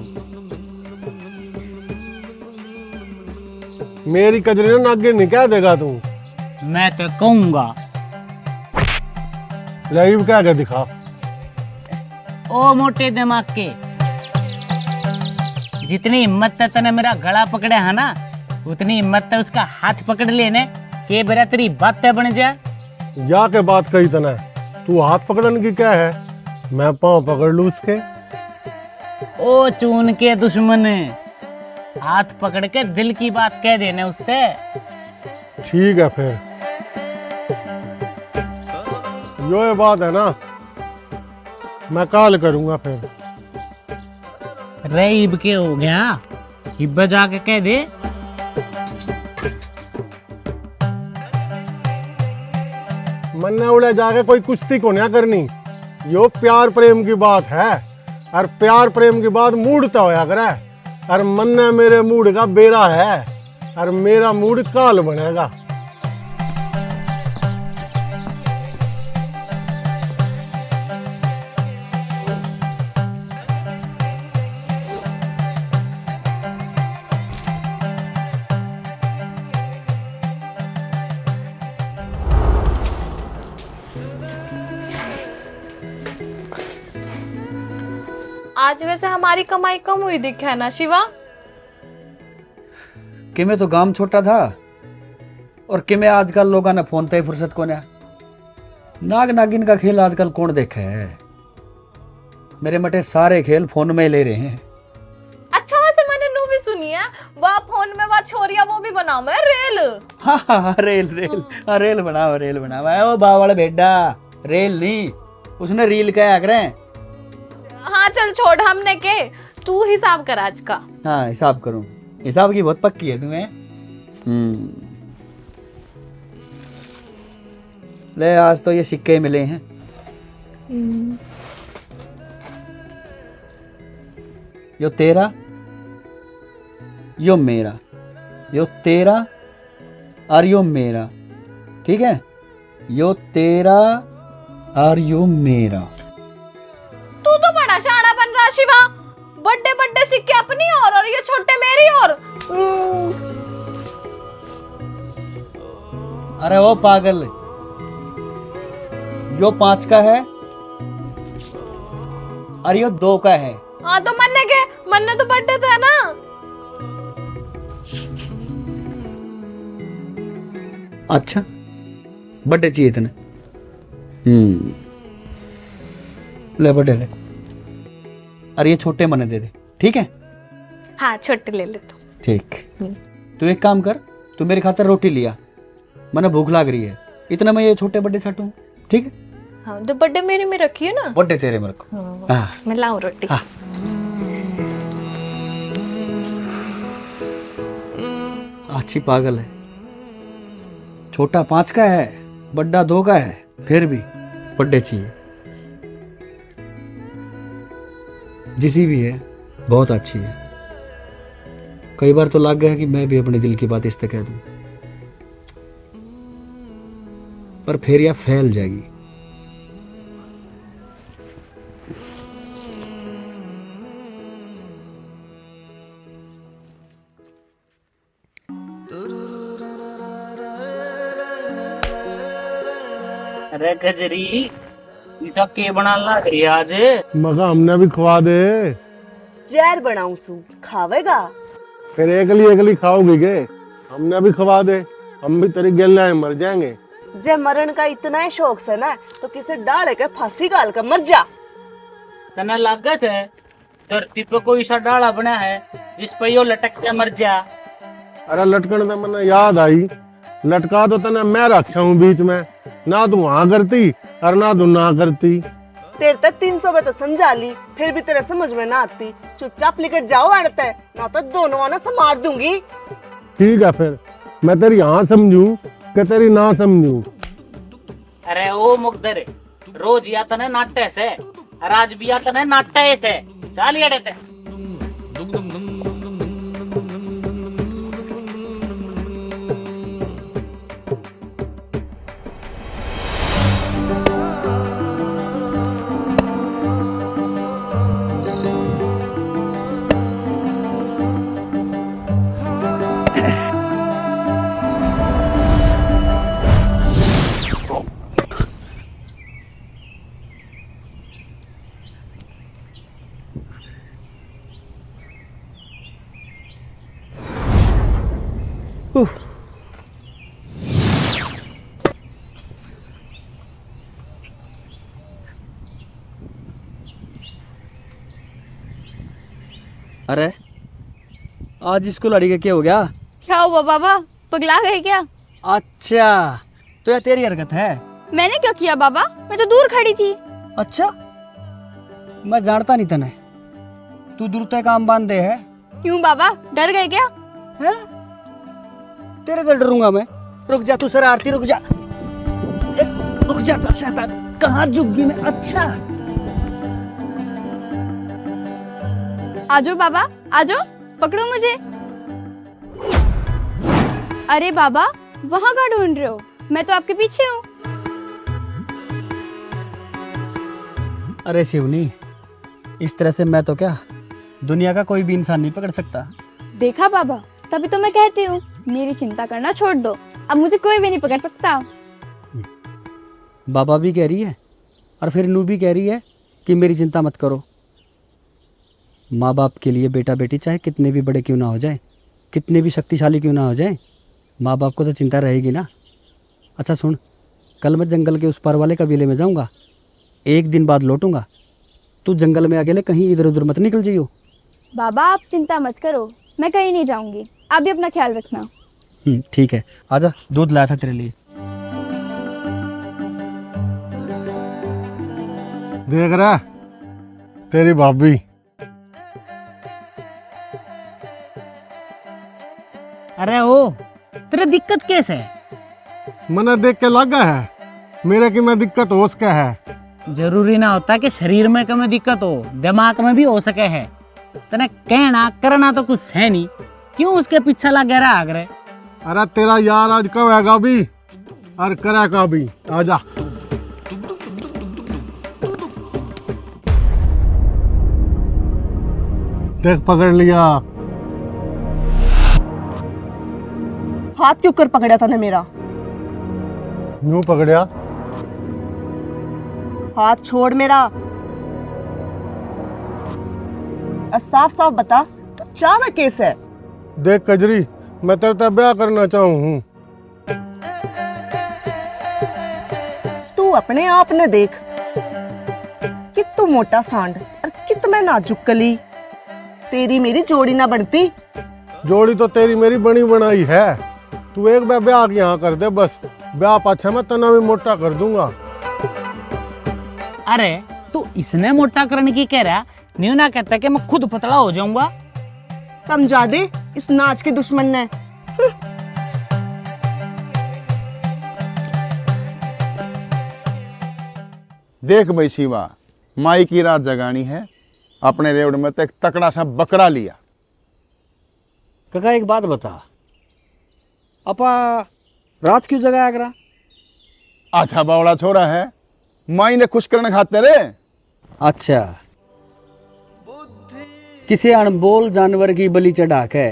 Speaker 6: मेरी कजरी ने नागिन नहीं कह देगा तू।
Speaker 3: मैं तो कहूंगा।
Speaker 6: लाइव क्या कर दिखा।
Speaker 3: ओ मोटे दिमाग के, जितनी हिम्मत है तने मेरा गला पकड़े है ना, उतनी हिम्मत है उसका हाथ पकड़ लेने के बेरा तेरी बातें बन जाए।
Speaker 6: या के बात कही तने, तू हाथ पकड़ने की क्या है? मैं पांव पकड़ लू उसके।
Speaker 3: ओ चून के दुश्मन, हाथ पकड़ के दिल की बात कह देने उससे।
Speaker 6: ठीक है फिर, यो ये बात है ना, मैं कॉल करूंगा फिर।
Speaker 3: रे इब के हो गया, इब जाके कह दे।
Speaker 6: मन्ने उड़े जाके कोई कुश्ती को नहीं करनी, यो प्यार प्रेम की बात है। और प्यार प्रेम की बात मूड तो होया करे। और मन्ने मेरे मूड का बेरा है, और मेरा मूड काल बनेगा।
Speaker 11: आज वैसे हमारी कमाई कम हुई दिखे है ना शिवा?
Speaker 5: कि मैं तो गांव छोटा था, और कि मैं आजकल लोगों ने फोन पे फुर्सत को नाग नागिन का खेल आजकल कौन देखे है। मेरे मटे सारे खेल फोन में ले रहे हैं।
Speaker 11: अच्छा वैसे मैंने नू भी सुनी है, वह फोन में वह छोरिया वो भी बनाओ मैं रेल।
Speaker 5: हाँ हाँ रेल रेल, हाँ रेल बनाओ रेल बनाओ। ओ बावड़ बेटा, रेल नहीं, उसने रील कहा करें।
Speaker 11: हाँ चल छोड़ हमने के, तू हिसाब कर आज का।
Speaker 5: हाँ हिसाब करूं, हिसाब की बहुत पक्की है तुम्हें। ले आज तो ये सिक्के मिले हैं। यो तेरा, यो मेरा, यो तेरा और यो मेरा, ठीक है? यो तेरा और यो मेरा।
Speaker 11: तू तो बड़ा शाना बन रहा शिवा, बड़े बड़े सिक्के अपनी और ये छोटे मेरी और।
Speaker 5: अरे वो पागल, यो 5 का है और यो 2 का है।
Speaker 11: हाँ तो मन्ने तो बर्थडे था ना।
Speaker 5: अच्छा बर्थडे चाहिए इतने? ले बर्थडे ले, और ये छोटे मने दे दे, ठीक है?
Speaker 11: हाँ छोटे ले ले तू।
Speaker 5: ठीक। तू एक काम कर, तू मेरे खातिर रोटी लिया, मने भूख लग रही है। इतना मैं ये छोटे बर्थडे छाटू, ठीक है?
Speaker 11: हाँ तो बर्थडे मेरे में रखियो ना।
Speaker 5: बर्थडे तेरे में रखो। हाँ।
Speaker 11: मैं लाऊं रोटी।
Speaker 5: हाँ। अच्छी पागल है, छोटा 5 का है, बड़ा 2 का है, फिर भी बर्थडे चाहिए। जिसी भी है बहुत अच्छी है। कई बार तो लग गया है कि मैं भी अपने दिल की बात इस तक कह दूं, पर फिर यह फैल जाएगी।
Speaker 3: अरे गजरी मीठा के बना ला रही आज।
Speaker 6: मगा हमने भी खवा दे।
Speaker 7: जहर बनाऊं सू खावेगा?
Speaker 6: फिर एकली खाओगी के? हमने भी खवा दे, हम भी तेरी गेला मर जाएंगे।
Speaker 7: जे मरण का इतना ही शौक से ना तो किसे डाल के फांसी गाल कर मर जा।
Speaker 3: तना लागस है धरती पे कोई सा डाला बना है जिस पे यो लटक के मर जा।
Speaker 6: अरे लटकन तो मैंने याद आई, लटका तो तने मैं रखा हूँ बीच में, ना तू वहां करती और ना तू ना करती।
Speaker 7: तेरे तक 300 में तो समझा ली, फिर भी तेरे समझ में ना आती। चुपचाप लेकर जाओ अड़ते, ना तो दोनों ना मार दूंगी।
Speaker 6: ठीक है फिर मैं तेरी हाँ समझू कि तेरी ना समझू।
Speaker 3: अरे ओ मुकदर रोज या तने नाट्य से और आज भी या तने नाट्य से चाल अड़ते।
Speaker 5: अरे आज इसको लड़ी का क्या हो गया?
Speaker 11: क्या हुआ बाबा, पगला गए क्या?
Speaker 5: अच्छा तो यह तेरी हरकत है?
Speaker 11: मैंने क्या किया बाबा, मैं तो दूर खड़ी थी।
Speaker 5: अच्छा मैं जानता नहीं तने, तू दूर तक काम बांधे है।
Speaker 11: क्यों बाबा, डर गए क्या?
Speaker 5: है? तेरे तो डरूंगा मैं। रुक जा तू शरारती, रुक जा, रुक जा तो शैतान, कहाँ झुक गई मैं। अच्छा
Speaker 11: आजो बाबा आजो, पकड़ो मुझे। अरे बाबा वहाँ कहाँ ढूंढ रहे हो, मैं तो आपके पीछे हूँ।
Speaker 5: अरे शिवनी, इस तरह से मैं तो क्या दुनिया का कोई भी इंसान नहीं पकड़ सकता।
Speaker 11: देखा बाबा, तभी तो मैं कहती हूँ मेरी चिंता करना छोड़ दो, अब मुझे कोई भी नहीं पकड़ सकता।
Speaker 5: बाबा भी कह रही है और फिर नू भी कह रही है कि मेरी चिंता मत करो। माँ बाप के लिए बेटा बेटी चाहे कितने भी बड़े क्यों ना हो जाए, कितने भी शक्तिशाली क्यों ना हो जाए, माँ बाप को तो चिंता रहेगी ना। अच्छा सुन, कल मैं जंगल के उस पार वाले कबीले में जाऊँगा, 1 दिन बाद लौटूंगा। तू जंगल में अकेले कहीं इधर उधर मत निकल जाइयो।
Speaker 11: बाबा आप चिंता मत करो, मैं कहीं नहीं जाऊंगी, आप भी अपना ख्याल रखना।
Speaker 5: ठीक है, आजा, दूध लाया था तेरे लिए।
Speaker 6: देख रहा तेरी भाभी,
Speaker 3: अरे ओ तेरे दिक्कत कैसे है?
Speaker 6: मना देख के लगा है मेरे की मैं दिक्कत हो सके है।
Speaker 3: जरूरी ना होता कि शरीर में कम दिक्कत हो, दिमाग में भी हो सके है। तने कहना करना तो कुछ है नहीं, क्यों उसके पीछे लगे रहा आगरे?
Speaker 6: अरे तेरा यार आज कब आएगा भी और करेगा भी, आजा। देख पकड़ लिया।
Speaker 7: हाथ क्यों कर पकड़ा था ने मेरा?
Speaker 6: यूं पकड़या?
Speaker 7: हाथ छोड़ मेरा। साफ साफ बता तो चावे केस है?
Speaker 6: देख कजरी, मैं तेरे से ब्याह करना चाहूँ हूँ।
Speaker 7: तू अपने आप ने देख, कितू मोटा सांड और कित मैं नाजुक कली। तेरी मेरी जोड़ी ना बनती।
Speaker 6: जोड़ी तो तेरी मेरी बनी बनाई है। तू एक बार ब्याह यहाँ कर दे, बस ब्याह पाछा मैं तना भी मोटा कर दूंगा।
Speaker 3: अरे तू इसने मोटा करने की कह रहा, न्यू ना कहता कि मैं खुद पतला हो जाऊंगा।
Speaker 7: समझा दे इस नाच के दुश्मन ने।
Speaker 8: देख भाई शिवा, माई की रात जगानी है, अपने रेवड़ में तो एक तकड़ा सा बकरा लिया।
Speaker 5: काका एक बात बता, अपा रात क्यों जगाया करा?
Speaker 8: अच्छा बावड़ा छोरा है, माई ने खुश करने खाते रे।
Speaker 5: अच्छा, किसी अनमोल जानवर की बलि चढ़ा के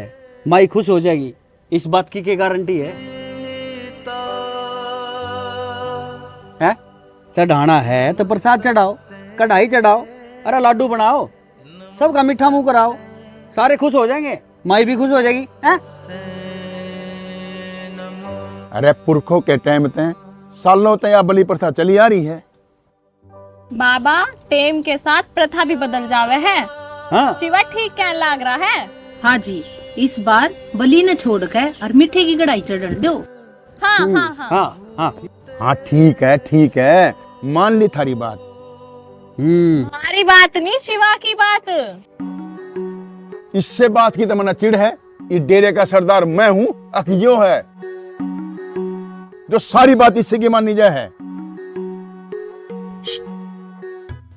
Speaker 5: माई खुश हो जाएगी, इस बात की क्या गारंटी है? हैं? चढ़ाना है तो प्रसाद चढ़ाओ, कढ़ाई चढ़ाओ, अरे लाडू बनाओ, सबका मीठा मुंह कराओ, सारे खुश हो जाएंगे, माई भी खुश हो जाएगी हैं?
Speaker 8: अरे पुरखों के टाइम ते सालों तक यह बलि प्रथा चली आ रही है।
Speaker 11: बाबा टेम के साथ प्रथा भी बदल जावे है।
Speaker 5: हाँ।
Speaker 11: शिवा ठीक कहने लग रहा है।
Speaker 9: हाँ जी, इस बार बलि न छोड़ कर और मीठे की कढ़ाई चढ़ दो।
Speaker 11: हाँ हाँ हाँ
Speaker 5: हाँ हाँ
Speaker 8: हाँ ठीक है, मान ली थारी बात।
Speaker 11: हमारी बात नहीं, शिवा की बात।
Speaker 8: इससे बात की तमन्ना चिढ़ है। इस डेरे का सरदार मैं हूँ, अकियो है जो सारी बात इससे की माननी जाए है।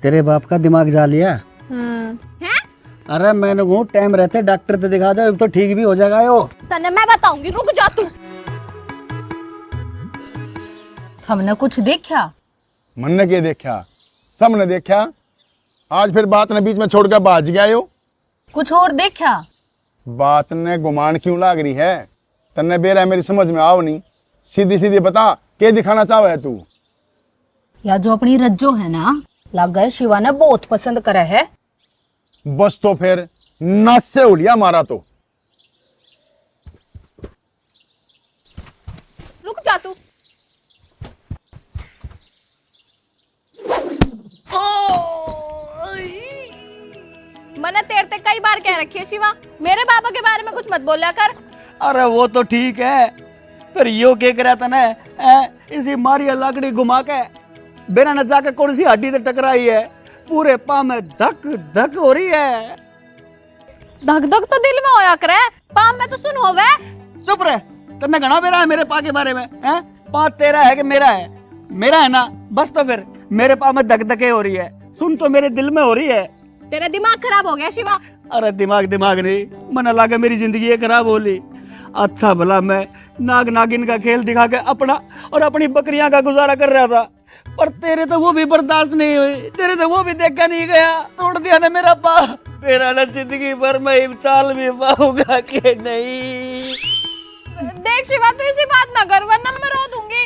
Speaker 5: तेरे बाप का दिमाग जा लिया।
Speaker 11: हैं?
Speaker 5: अरे मैंने वो टाइम रहते डॉक्टर से दिखा दो तो ठीक भी हो जाएगा यो।
Speaker 11: तने मैं बताऊंगी, रुक जा तू।
Speaker 9: हमने कुछ देखा?
Speaker 8: मन ने के देखा, सब ने देखा। आज फिर बात ने बीच में छोड़कर भाज गया यो।
Speaker 9: कुछ और देखा?
Speaker 8: बात ने गुमान क्यों लाग रही है? तन्ने बेरा मेरी समझ में आओ नहीं। सीधी सीधी बता, क्या दिखाना चाहे है तू?
Speaker 9: या जो अपनी रज्जो है ना, लगा है शिवा ने बहुत पसंद करा है।
Speaker 8: बस तो फिर नाच से उलिया मारा तो।
Speaker 11: रुक जा तू। मैंने तेरे ते कई बार कह रखी है शिवा, मेरे बाबा के बारे में कुछ मत बोला कर।
Speaker 5: अरे वो तो ठीक है, फिर यो क्या करा था ना, इसी मारिया लाकड़ी घुमा के बिना न जाके कौन सी हड्डी से टकराई है, पूरे पाँव में धक धक हो रही है।
Speaker 11: धक धक तो दिल में होया करे, पाँव में तो सुन होवे।
Speaker 5: चुप रहे, तन्ने घना बेरा है मेरे पाँव के बारे में हैं? पाँव तेरा है कि मेरा है? मेरा है ना, बस तो फिर मेरे पाँव में धक धके हो रही है, सुन तो मेरे दिल में हो रही है।
Speaker 11: तेरा दिमाग खराब हो गया शिवा।
Speaker 5: अरे दिमाग नहीं, मन लगा मेरी जिंदगी खराब हो ली। अच्छा भला मैं नाग नागिन का खेल दिखा के अपना और अपनी बकरियां का गुजारा कर रहा था, पर तेरे तो वो भी बर्दाश्त नहीं हुई, तेरे तो वो भी देखा नहीं गया, तोड़ दिया ना मेरा पाप। मेरा ना जिंदगी भर मैं चाल भी पाऊंगा कि नहीं।
Speaker 11: देख शिवा, तू इसी बात ना कर वरना मैं रो दूंगी।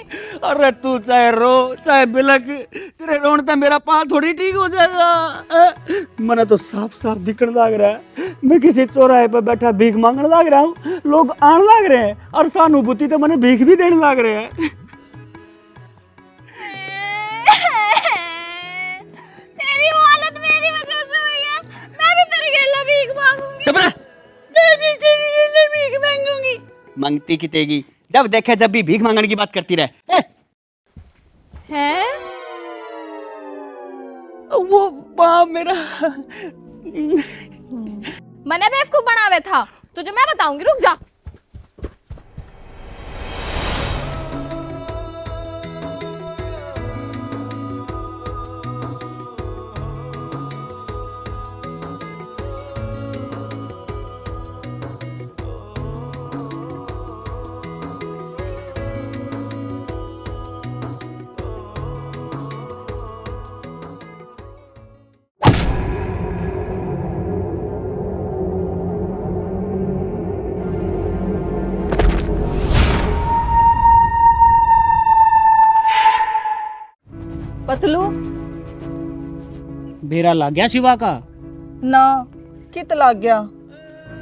Speaker 5: अरे तू चाहे रो चाहे बिलक, तेरे रोने से मेरा पाँव थोड़ी ठीक हो जाएगा। मैंने तो साफ साफ दिखने लग रहा है मैं किसी चौराहे पर बैठा भीख मांगने लग रहा हूँ, लोग आने लग रहे हैं और सहानुभूति तो मैंने भीख भी देने लग रहे हैं।
Speaker 11: तेरी वो हालत मेरी वजह से हुई है, मैं भी तेरी गेला भीख मांगूंगी।
Speaker 5: चुप रह।
Speaker 11: मैं भी तेरी गेला भीख मांगूंगी।
Speaker 5: मांगती की तेगी, जब देखे जब भी भीख मांगने की बात करती रहे।
Speaker 11: हैं?
Speaker 5: वो पाँव मेरा
Speaker 11: मैंने बेवकूफ बनावे था, तुझे मैं बताऊंगी, रुक जा।
Speaker 7: पतलू
Speaker 3: बेरा लग गया शिवा का?
Speaker 7: ना, कित लाग गया,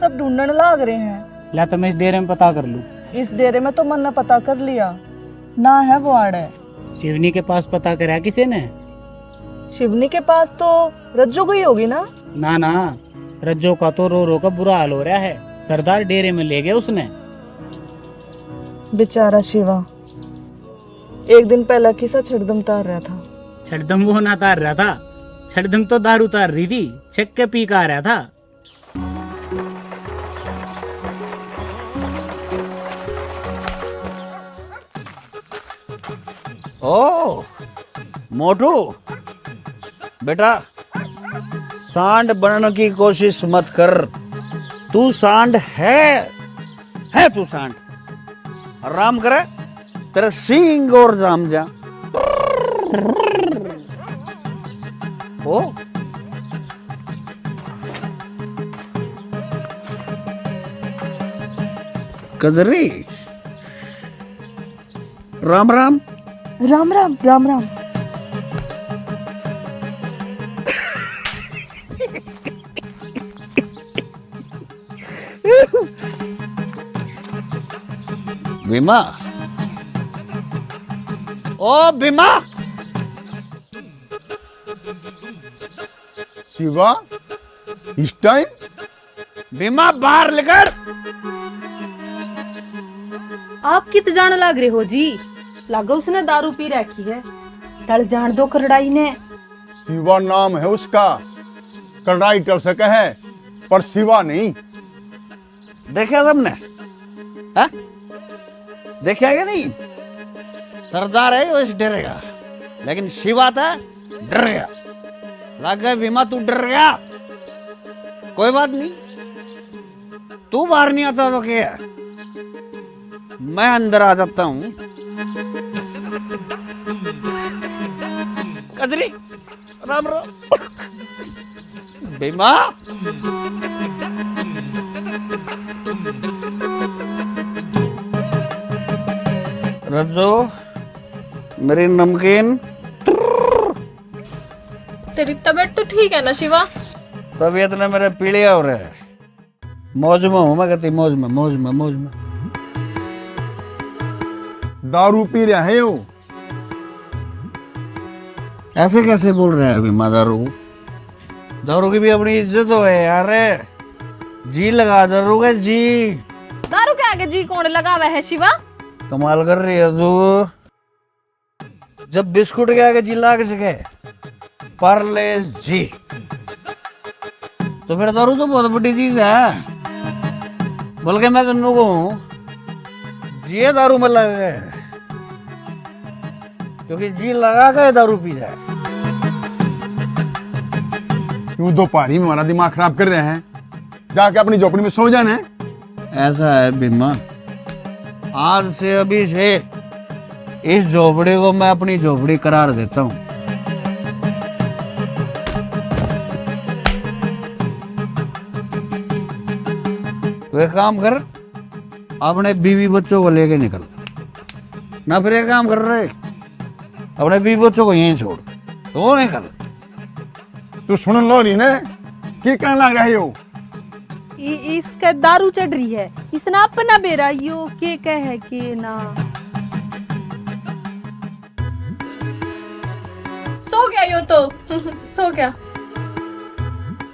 Speaker 7: सब ढूंढने लाग रहे हैं।
Speaker 3: ला तो मैं इस डेरे में पता कर लूं।
Speaker 7: इस डेरे में तो मन ने पता कर लिया ना, है वो आड़ है।
Speaker 3: शिवनी के पास पता करा किसी ने?
Speaker 7: शिवनी के पास तो रज्जो गई होगी ना।
Speaker 3: ना ना, रज्जो का तो रो रो का बुरा हाल हो रहा है, सरदार डेरे में ले गए उसने।
Speaker 7: बेचारा शिवा, एक दिन पहला किसा छड़दम तार रहा था।
Speaker 3: छड़दम वो ना तार रहा था, छड़दम तो दारू तार रही थी, छक के पी का आ रहा था।
Speaker 5: ओ मोटू बेटा, सांड बनने की कोशिश मत कर, तू सांड है तू सांड। आराम करे, तेरे सींग और जाम जा। ओ कजरी, राम राम।
Speaker 7: राम राम राम राम।
Speaker 5: भीमा, ओ भीमा,
Speaker 8: शिवा इस टाइम
Speaker 5: भीमा बाहर लेकर।
Speaker 9: आप कित जान लाग रहे हो जी? लागो उसने दारू पी रखी है। टल जान दो करड़ाई ने।
Speaker 8: शिवा नाम है उसका, कड़ाई टल सके है पर शिवा नहीं।
Speaker 5: देखा तुमने? देखा क्या नहीं? सरदार है वो डरेगा, लेकिन शिवा था डर गया। लग गया भीमा तू डर गया, कोई बात नहीं, तू बाहर नहीं आता तो क्या, मैं अंदर आ जाता हूं। कजरी राम राम। भीमा रज्जो मेरी नमकीन।
Speaker 11: तेरी तबीयत तो ठीक है ना शिवा?
Speaker 5: तबीयत ने मेरे पीड़िया हो रहा है। मौज में हूं मैं, कहती मौज में मौज में मौज में।
Speaker 8: दारू पी रहे हैं वो।
Speaker 5: ऐसे कैसे बोल रहे हैं अभी? दारू, दारू की भी अपनी इज्जत हो है यार। जी लगा दारू का जी।
Speaker 11: दारू के आगे जी कौन लगा हुआ है शिवा?
Speaker 5: कमाल कर रही है तू। जब बिस्कुट के आगे जी लग सके, परले जी, तो फिर दारू तो बहुत बड़ी चीज है। बल्कि मैं तुम को जी दारू में लग गए, क्योंकि जी लगा के दारू पी जाए।
Speaker 8: क्यों दोपहरी में हमारा दिमाग खराब कर रहे हैं? जाके अपनी झोपड़ी में सो जाना है।
Speaker 5: ऐसा है भीमा, आज से अभी से इस झोपड़ी को मैं अपनी झोपड़ी करार देता हूँ। वे काम कर, अपने बीवी बच्चों को लेके निकल ना। फिर एक काम कर रहे, अपने बीवी बच्चों को यहीं छोड़, तो निकल।
Speaker 8: तू सुन लो रही ने की कहने लग रही हो?
Speaker 9: इसका दारू चढ़ रही है, इसने अपना बेरा यो के कहे के ना।
Speaker 11: सो गया यो तो सो गया।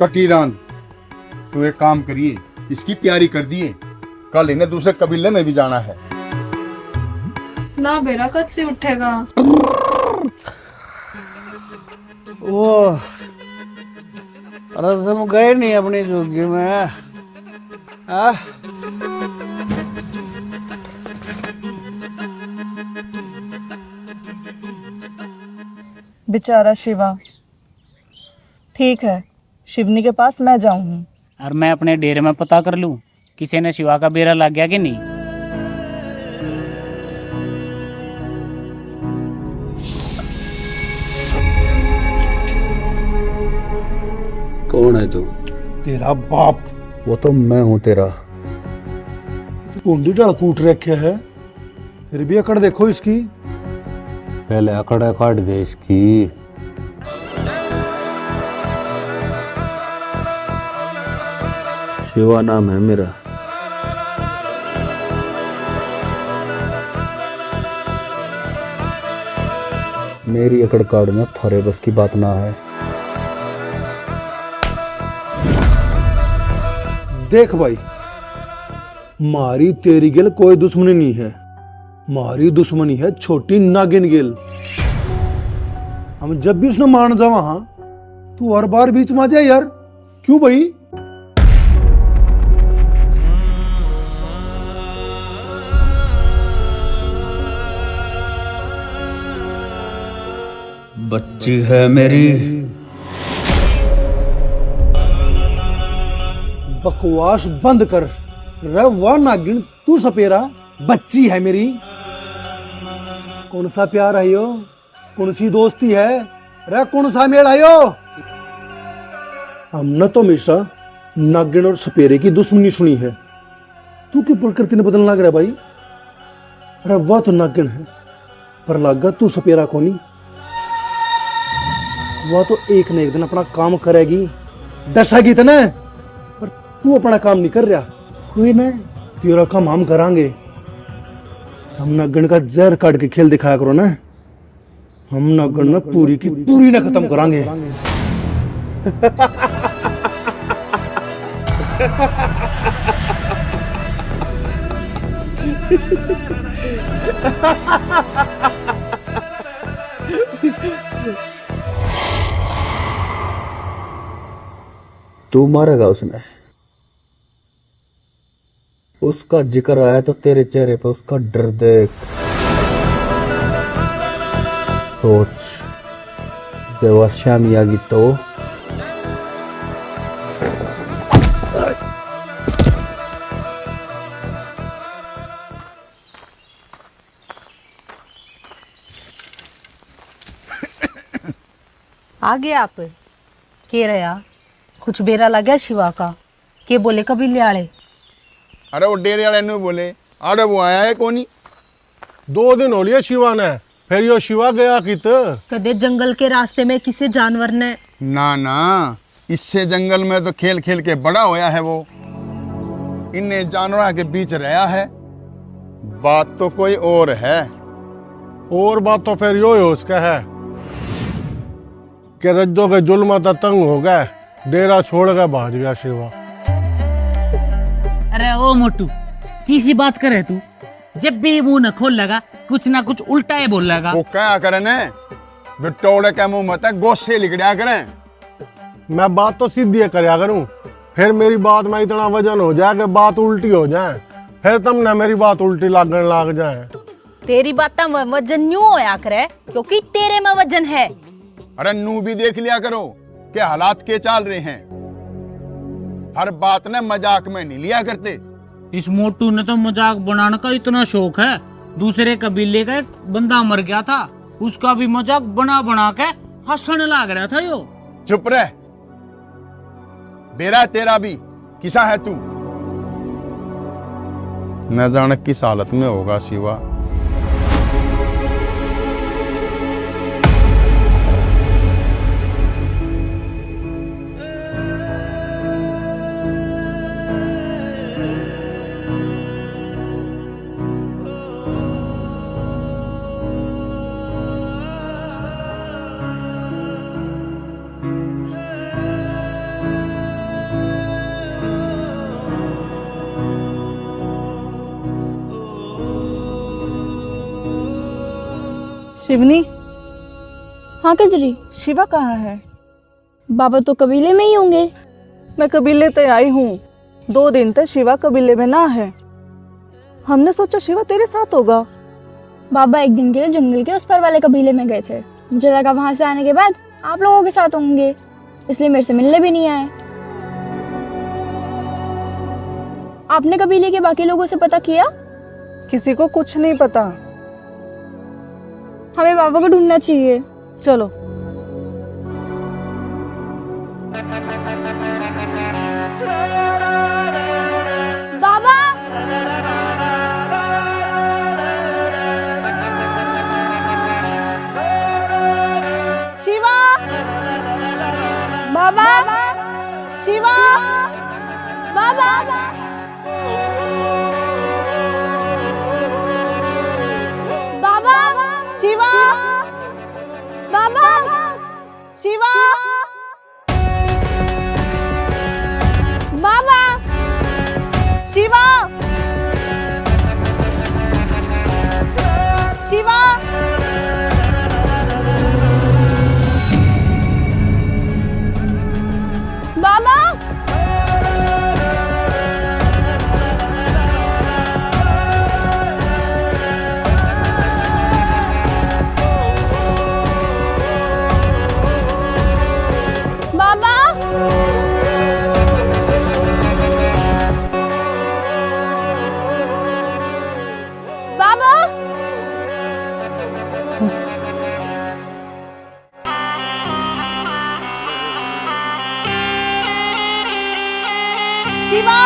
Speaker 8: कटीरान, तू एक काम करिए, इसकी तैयारी कर दिए, कल इन्हें दूसरे कबीले में भी जाना है।
Speaker 11: ना बेरा कद से उठेगा?
Speaker 5: वो अरे तुम गए नहीं अपनी जोगी में?
Speaker 7: बेचारा शिवा। ठीक है, शिवनी के पास मैं जाऊंगी।
Speaker 3: और मैं अपने डेरे में पता कर लूं किसी ने शिवा का बेरा लग गया कि नहीं।
Speaker 5: कौन है तू?
Speaker 1: तेरा बाप।
Speaker 5: वो तो मैं हूं तेरा।
Speaker 1: कुंडी डाल कूट रखे है, फिर भी अकड़ देखो इसकी।
Speaker 2: पहले अकड़ काट दे इसकी।
Speaker 5: शिवा नाम है मेरा। मेरी अकड़ काटना थारे बस की बात ना है।
Speaker 1: देख भाई, मारी तेरी गिल कोई दुश्मनी नहीं है, मारी दुश्मनी है छोटी नागिन गिल। हम जब भी उसने मान जा वहां, तू हर बार बीच में आ जाए यार, क्यों भाई?
Speaker 5: बच्ची है मेरी।
Speaker 1: बकवास बंद कर। रे वाह नागिन, तू सपेरा, बच्ची है मेरी। कौन सा प्यार है यो? कौन सी दोस्ती है? रे कौन सा मेल है यो? हमने तो हमेशा नागिन और सपेरे की दुश्मनी सुनी है। तू क्यों प्रकृति ने बदलना लग रहा भाई? अरे वह तो नागिन है, पर लगा तू सपेरा को नहीं। वह तो एक न एक दिन अपना काम करेगी, डसेगी तो न, पर तू अपना काम नहीं कर रहा। कोई नहीं, तेरा काम हम करांगे। हम नगण का जहर काट के खेल दिखाया करो ना, हम नगण में पूरी की पूरी ना खत्म करांगे।
Speaker 5: तू मारेगा उसने, उसका जिक्र आया तो तेरे चेहरे पे उसका डर देख। सोच, जब शामी आ गई तो
Speaker 9: आ गए आप? के रहा कुछ बेरा लग गया शिवा का? के बोले कभी ले आले?
Speaker 8: अरे वो डेरे वाले ने बोले, अरे वो आया है कोनी।
Speaker 6: 2 दिन हो लिए शिवा ने, फिर यो शिवा गया कित
Speaker 9: कदे जंगल के रास्ते में किसी जानवर ने?
Speaker 8: ना ना, इससे जंगल में तो खेल खेल के बड़ा होया है वो, इन्हें जानवरों के बीच रहा है। बात तो कोई और है।
Speaker 6: और बात तो फिर यो है उसका है कि रज्जो के जुल्म तो तंग हो गए, डेरा छोड़ के भाग गया शिवा।
Speaker 3: अरे ओ मोटू, किसी बात करे तू? जब भी मुंह न खोल लगा कुछ ना कुछ उल्टा ही बोल लगा।
Speaker 8: वो क्या करे ने, बिटोड़े के मुंह मत गोशे लिखड़ा करें।
Speaker 6: मैं बात तो सीधी करया करूं, फिर मेरी बात में इतना वजन हो जाए कि बात उल्टी हो जाए, फिर तुम ना मेरी बात उल्टी लागने लग जाए।
Speaker 9: तेरी बात में वजन न्यू होया करे क्योंकि तेरे में वजन है।
Speaker 8: अरे नू भी देख लिया करो कि हालात के चाल रहे हैं, हर बात ने मजाक में नहीं लिया करते।
Speaker 3: इस मोटू ने तो मजाक बनाने का इतना शौक है, दूसरे कबीले का एक बंदा मर गया था, उसका भी मजाक बना बना के हंसने लग रहा था यो।
Speaker 8: चुप रह, बेरा तेरा भी किसा है तू? न जाने किस हालत में होगा शिवा।
Speaker 11: शिवनी। हाँ कजरी।
Speaker 7: शिवा कहाँ है?
Speaker 11: बाबा तो कबीले में ही होंगे।
Speaker 7: मैं कबीले तक आई हूँ, 2 दिन तक शिवा कबीले में ना है। हमने सोचा शिवा तेरे साथ होगा।
Speaker 11: बाबा एक दिन के लिए जंगल के उस पार वाले कबीले में गए थे, मुझे लगा वहां से आने के बाद आप लोगों के साथ होंगे, इसलिए मेरे से मिलने भी नहीं आए। आपने कबीले के बाकी लोगों से पता किया?
Speaker 7: किसी को कुछ नहीं पता।
Speaker 11: हमें बाबा को ढूंढना चाहिए।
Speaker 7: चलो।
Speaker 11: बाबा।
Speaker 7: शिवा।
Speaker 11: बाबा।
Speaker 7: शिवा।
Speaker 11: बाबा।
Speaker 7: शिवा।
Speaker 11: बाबा।
Speaker 7: शिवा।
Speaker 11: बाबा।
Speaker 7: शिवा। शिवा।
Speaker 11: बाबा।
Speaker 7: शिवा।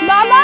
Speaker 11: बाबा।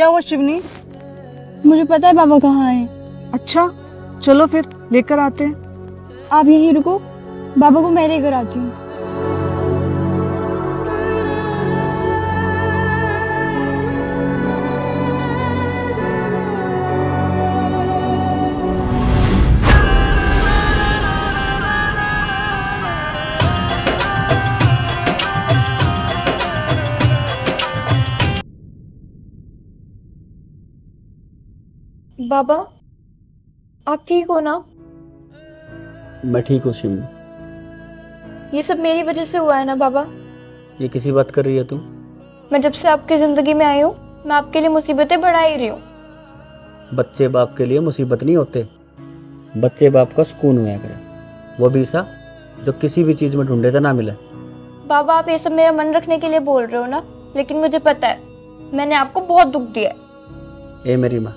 Speaker 7: क्या हुआ शिवनी?
Speaker 11: मुझे पता है बाबा कहाँ है।
Speaker 7: अच्छा चलो फिर लेकर आते हैं।
Speaker 11: आप यहीं रुको, बाबा को मैं लेकर आती हूँ। बाबा आप ठीक हो ना?
Speaker 5: मैं ठीक हूँ शिवनी।
Speaker 11: ये सब मेरी वजह से हुआ है ना बाबा?
Speaker 5: ये किसी बात कर रही है तू?
Speaker 11: मैं जब से आपकी जिंदगी में आई हूँ मैं आपके लिए मुसीबतें बढ़ा ही रही हूँ।
Speaker 5: बच्चे बाप के लिए मुसीबत नहीं होते, बच्चे बाप का सुकून हुआ करे, वो भी सा जो किसी भी चीज में ढूंढे तो ना मिले।
Speaker 11: बाबा आप ये सब मेरा मन रखने के लिए बोल रहे हो ना, लेकिन मुझे पता है मैंने आपको बहुत दुख दिया है।
Speaker 5: ए मेरी माँ,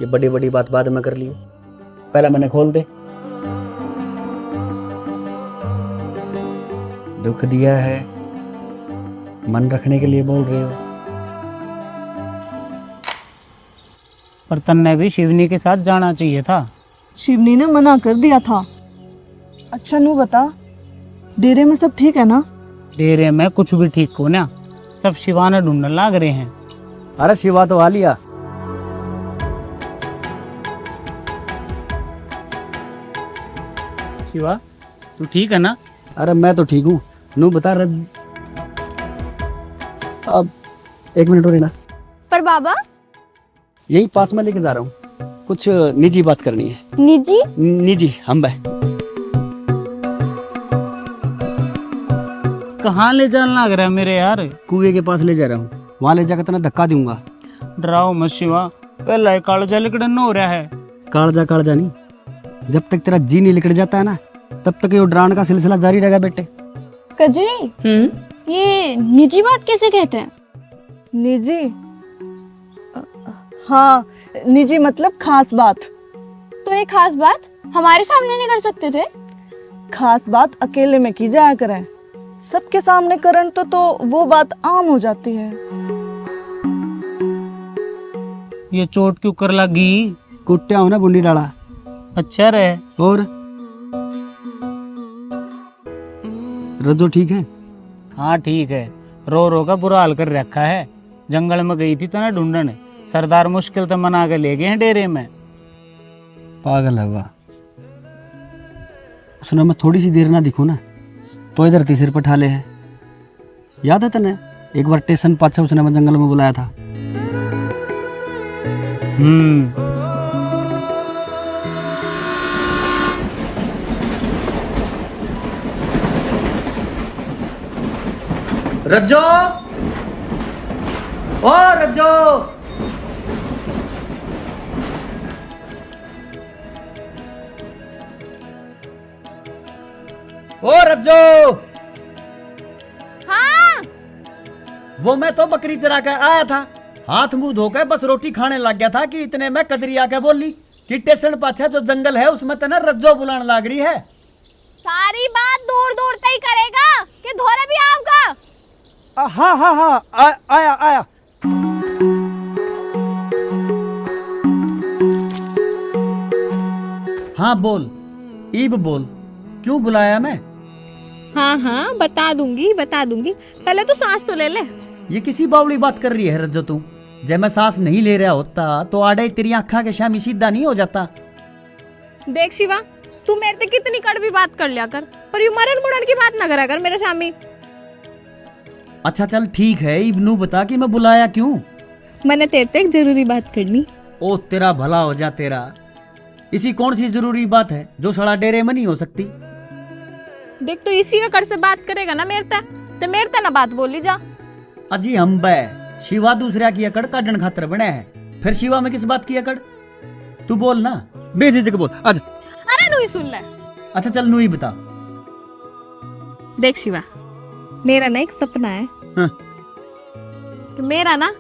Speaker 5: ये बड़ी बड़ी बात बाद में कर लिए, पहले मैंने खोल दे। दुख दिया है, मन रखने के लिए बोल रहे हो।
Speaker 3: पर तन्ने भी शिवनी के साथ जाना चाहिए था।
Speaker 7: शिवनी ने मना कर दिया था। अच्छा नू बता, डेरे में सब ठीक है ना?
Speaker 3: डेरे में कुछ भी ठीक हो ना, सब शिवाना ढूंढने लाग रहे हैं।
Speaker 5: अरे शिवा तो आ लिया।
Speaker 3: शिवा तू ठीक है ना?
Speaker 5: अरे मैं तो ठीक हूँ, नू बता रहा। अब एक मिनट और ना,
Speaker 11: पर बाबा
Speaker 5: यही पास में लेके जा रहा हूँ, कुछ निजी बात करनी है।
Speaker 11: निजी?
Speaker 5: निजी हम भाई।
Speaker 3: कहाँ ले जाने लग रहा है मेरे यार?
Speaker 5: कुएं के पास ले जा रहा हूँ, वहाँ ले जाकर तना धक्का दूंगा।
Speaker 3: डराओ मत शिवा, पहला कालजा लिकड़न हो रहा है।
Speaker 5: कालजा नहीं, जब तक तेरा जी नहीं लिकड़ जाता है ना, तब तक ये डराने का सिलसिला जारी रहेगा बेटे।
Speaker 11: कजरी ये निजी बात कैसे कहते हैं?
Speaker 7: निजी? हाँ निजी मतलब खास बात।
Speaker 11: तो ये खास बात हमारे सामने नहीं कर सकते थे?
Speaker 7: खास बात अकेले में की जाया करे, सबके सामने करन तो वो बात आम हो जाती है।
Speaker 3: ये चोट क्यों कर लगी?
Speaker 5: कुट्टिया हो ना बुंडी डाला।
Speaker 3: अच्छा रहे।
Speaker 5: और रज्जो ठीक है?
Speaker 3: हाँ ठीक है, रो रो का बुरा हाल कर रखा है। जंगल में गई थी तो ना ढूंढने, सरदार मुश्किल तो मना के ले गए हैं डेरे में।
Speaker 5: पागल है वाह। सुना मैं थोड़ी सी देर ना दिखूं ना तो इधर तीसरे पर ठाले है। याद है तने एक बार स्टेशन पाछे उसने मैं जंगल में बुलाया था। रज्जो, ओ रज्जो, ओ रज्जो।
Speaker 11: हाँ?
Speaker 5: वो मैं तो बकरी चरा के आया था, हाथ मुंह धोकर बस रोटी खाने लग गया था कि इतने में कदरी आके बोली कि स्टेशन पाछे जो जंगल है उसमें तना रज्जो बुलाने लग रही है।
Speaker 11: सारी बात दूर दूर तक करेगा कि धोरे भी आपका?
Speaker 5: हाँ हाँ हाँ आया। हाँ बोल, ईब बोल, क्यों बुलाया मैं?
Speaker 11: हाँ बता दूंगी। पहले तो सांस तो ले ले।
Speaker 5: ये किसी बावली बात कर रही है रज्जो तू? जब मैं सांस नहीं ले रहा होता तो आड़े तेरी आँखा के शामी सीधा नहीं हो जाता।
Speaker 11: देख शिवा, तू मेरे से कितनी कड़वी बात कर लिया कर, पर यू मरण मुड़न की बात ना करा कर मेरे सामने।
Speaker 5: अच्छा चल ठीक है, इब्नू बता कि मैं बुलाया क्यों?
Speaker 11: मैंने तेरे से एक जरूरी बात करनी।
Speaker 5: ओ तेरा भला हो जा तेरा। इसी कौन सी जरूरी बात है जो सड़ा डेरे में नहीं हो सकती?
Speaker 11: देख तो इसी का कर से बात करेगा ना मेरे ते ना बात बोली जा।
Speaker 5: अजी हम बे शिवा दूसरा की अकड़ काटन खातर बने हैं, फिर शिवा में किस बात की अकड़? तू बोल ना, बेझिझक बोल। अच्छा
Speaker 11: अरे नू ही सुन ले।
Speaker 5: अच्छा चल नू ही बता।
Speaker 11: देख शिवा, मेरा ना एक सपना है।
Speaker 5: हाँ।
Speaker 11: कि मेरा ना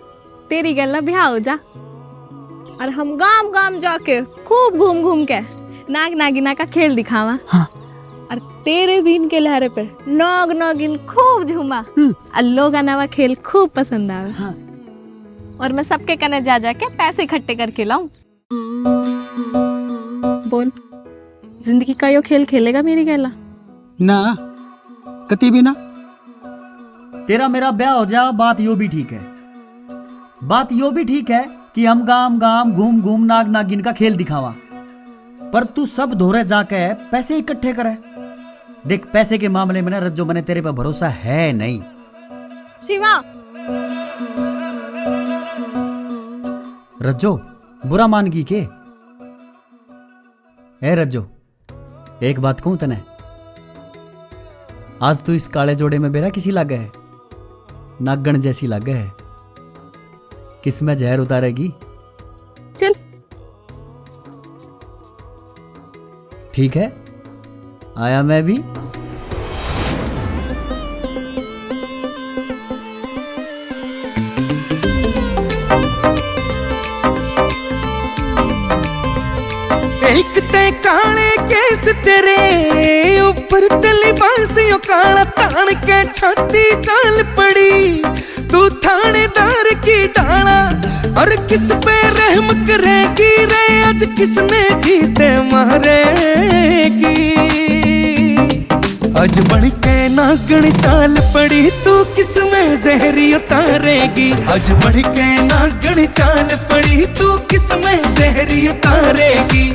Speaker 11: तेरी गल ना ब्याह हो जा और हम गांव गांव जाके खूब घूम घूम के नाग नागिना का खेल दिखावा।
Speaker 5: हाँ।
Speaker 11: और तेरे बीन के लहरे पे नाग नागिन खूब झूमा और लोग नवा खेल खूब पसंद आवे।
Speaker 5: हाँ।
Speaker 11: और मैं सबके कने जा जाके पैसे इकट्ठे करके लाऊं। बोल, जिंदगी का यो खेल खेलेगा मेरी गैला?
Speaker 5: ना कति भी ना। तेरा मेरा ब्याह हो जा, बात यो भी ठीक है। बात यो भी ठीक है कि हम गांव गांव घूम घूम नाग नागिन का खेल दिखावा, पर तू सब धोरे जाके पैसे इकट्ठे करे। देख, पैसे के मामले में ना रज्जो, मैंने तेरे पे भरोसा है नहीं।
Speaker 11: शिवा,
Speaker 5: रज्जो बुरा मान गई के? ए रज्जो, एक बात कहूं तने, आज तू इस काले जोड़े में बेरा किसी लागे है, नागण जैसी लागे है। किस में जहर उतारेगी?
Speaker 11: चल
Speaker 5: ठीक है, आया मैं भी।
Speaker 17: एक ते काले केस तेरे ऊपर तली बांसियों काला तान के छाती चाल पड़ी, तू थानेदार की डाला और किस पे रहम करेगी रे, आज किसने जीते मारेगी। आज बन के नागण चाल पड़ी, तू किस में जहरी उतारेगी। आज बन के नागण चाल पड़ी, तू किस में जहरी उतारेगी।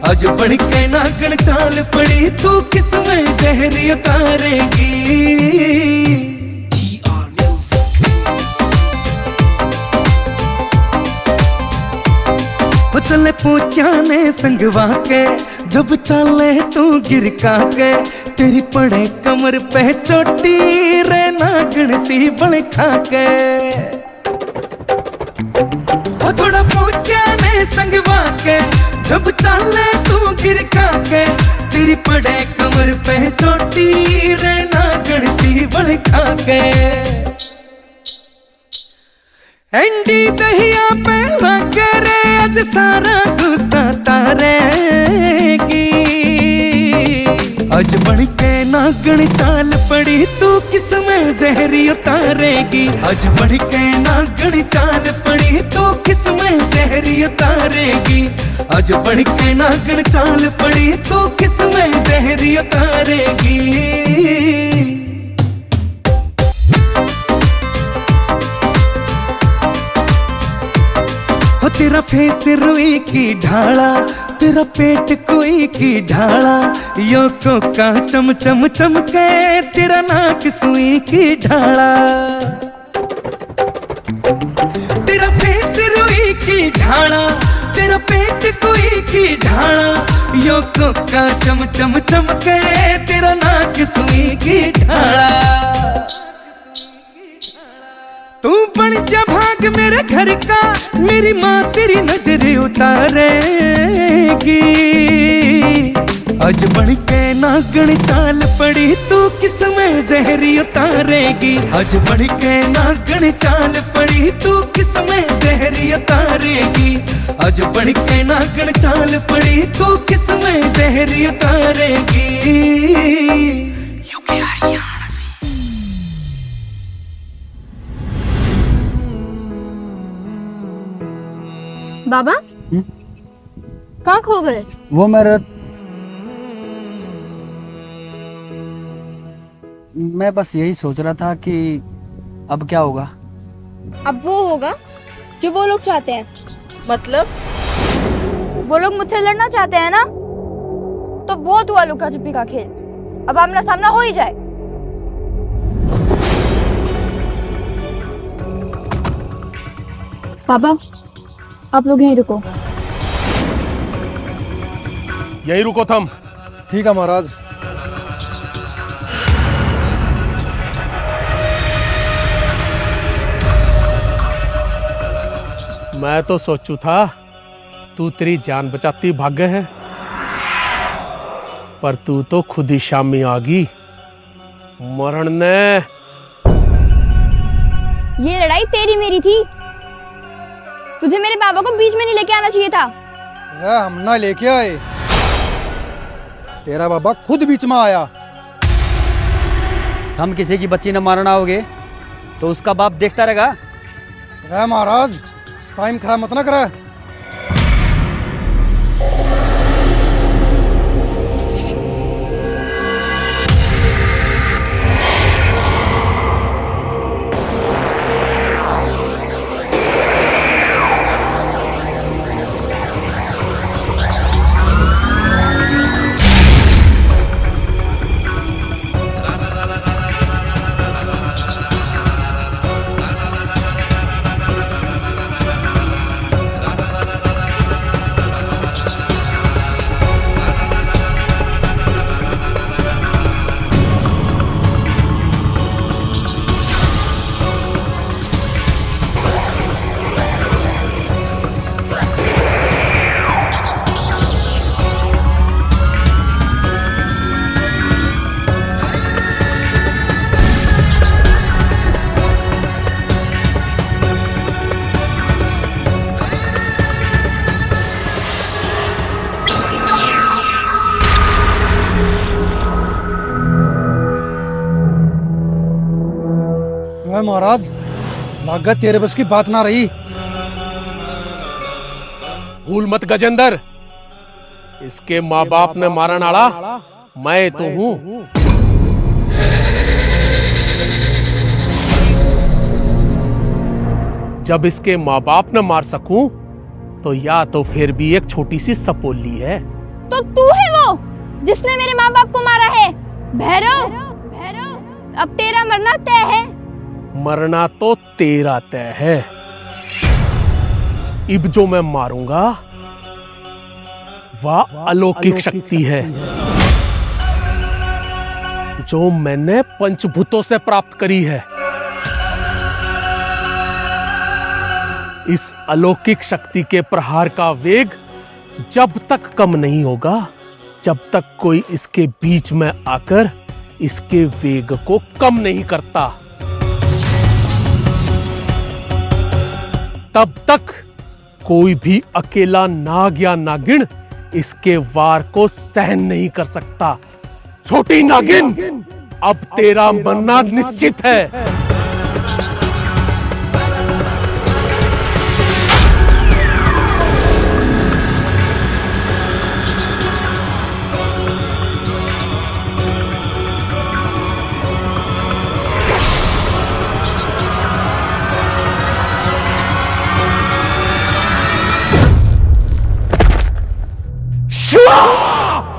Speaker 17: आज बढ़ के नागण चाल पड़ी, तू किस में जहरी उतारेगी। वो चले पूछा ने संगवा के, जब चले तू गिर का के, तेरी पड़े कमर पे चोटी रे नागण सी बड़ खा के। वो थोड़ा पूछा ने संगवा के, जब चाले तू गिर का के, तेरी पड़े कमर पे चोटी रे नागण सी बड़ खा के। एंडी दहिया पे लगे रे, आज सारा गुस्सा तारेगी। आज बढ़ के नागण चाल पड़ी, तू किस में जहरी उतारेगी। आज बढ़ के नागण चाल पड़ी, तू किस में जहरी उतारेगी। आज बढ़ के नागण चाल पड़ी, तू किस में जहरी उतारेगी। हो तेरा फेस रुई की ढाला, तेरा पेट कोई की ढाला, यो कोका चम चम चमके, तेरा नाक सुई की ढाला। तेरा फेस रुई की ढाला, तेरा पेट कोई की ढाला, यो कोका चम चम चमके, तेरा नाक सुई की ढाला। तू बन जा भाग मेरे घर का, मेरी माँ तेरी नजरें उतारेगी। आज बन के नागण चाल पड़ी, तू किस में जहरी उतारेगी। आज बन के नागण चाल पड़ी, तू किस में जहरी उतारेगी। आज बन के नागण चाल पड़ी, तू किस में जहरी उतारेगी।
Speaker 11: बाबा कहाँ खो गए?
Speaker 5: वो मैं बस यही सोच रहा था कि अब क्या होगा।
Speaker 11: अब वो होगा जो वो लोग चाहते हैं। मतलब वो लोग मुझसे लड़ना चाहते हैं ना, तो बहुत हुआ लुका छुपी का खेल, अब आमना सामना हो ही जाए। पापा आप लोग यहीं रुको।
Speaker 14: यहीं रुको तुम।
Speaker 1: ठीक है महाराज।
Speaker 14: मैं तो सोचू था तू तेरी जान बचाती भागे है, पर तू तो खुद ही शामी आ गई। मरण ने
Speaker 11: ये लड़ाई तेरी मेरी थी, तुझे मेरे बाबा को बीच में नहीं लेके आना चाहिए था।
Speaker 1: अरे हम ना लेके आए, तेरा बाबा खुद बीच में आया।
Speaker 5: हम किसी की बच्ची न मारना होगे तो उसका बाप देखता रहेगा।
Speaker 1: अरे महाराज टाइम खराब मत ना करे। महाराज, लागत तेरे बस की बात ना रही।
Speaker 14: भूल मत गजेंद्र, इसके माँ बाप ने मारा नाड़ा मैं तो हूं। जब इसके माँ बाप न मार सकूं तो या तो फिर भी एक छोटी सी सपोली है।
Speaker 11: तो तू है वो जिसने मेरे माँ बाप को मारा है? भैरव, अब तेरा मरना तय है।
Speaker 14: मरना तो तेरा तय है। इब जो मैं मारूंगा वह अलौकिक शक्ति है जो मैंने पंचभूतों से प्राप्त करी है। इस अलौकिक शक्ति के प्रहार का वेग जब तक कम नहीं होगा, जब तक कोई इसके बीच में आकर इसके वेग को कम नहीं करता, तब तक कोई भी अकेला नाग या नागिन इसके वार को सहन नहीं कर सकता। छोटी नागिन, अब तेरा मरना निश्चित है।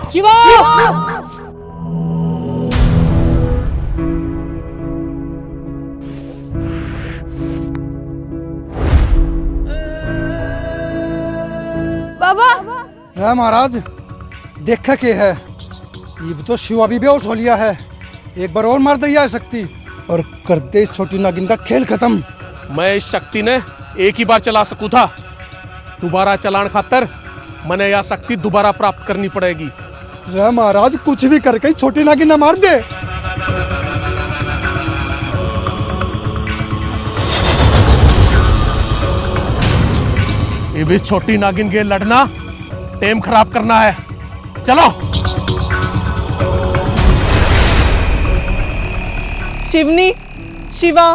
Speaker 3: शिवा!
Speaker 11: बाबा!
Speaker 1: रे महाराज, देखा के है, ये तो शिवा भी बेहोश हो लिया है। एक बार और मार दिया है शक्ति और करते इस छोटी नागिन का खेल खत्म।
Speaker 14: मैं इस शक्ति ने एक ही बार चला सकूं था, दोबारा चलाने खातर मैंने यह शक्ति दोबारा प्राप्त करनी पड़ेगी।
Speaker 1: रे महाराज, कुछ भी करके छोटी नागिन न मार दे।
Speaker 14: ये भी छोटी नागिन के लड़ना टेम खराब करना है। चलो।
Speaker 7: शिवनी, शिवा,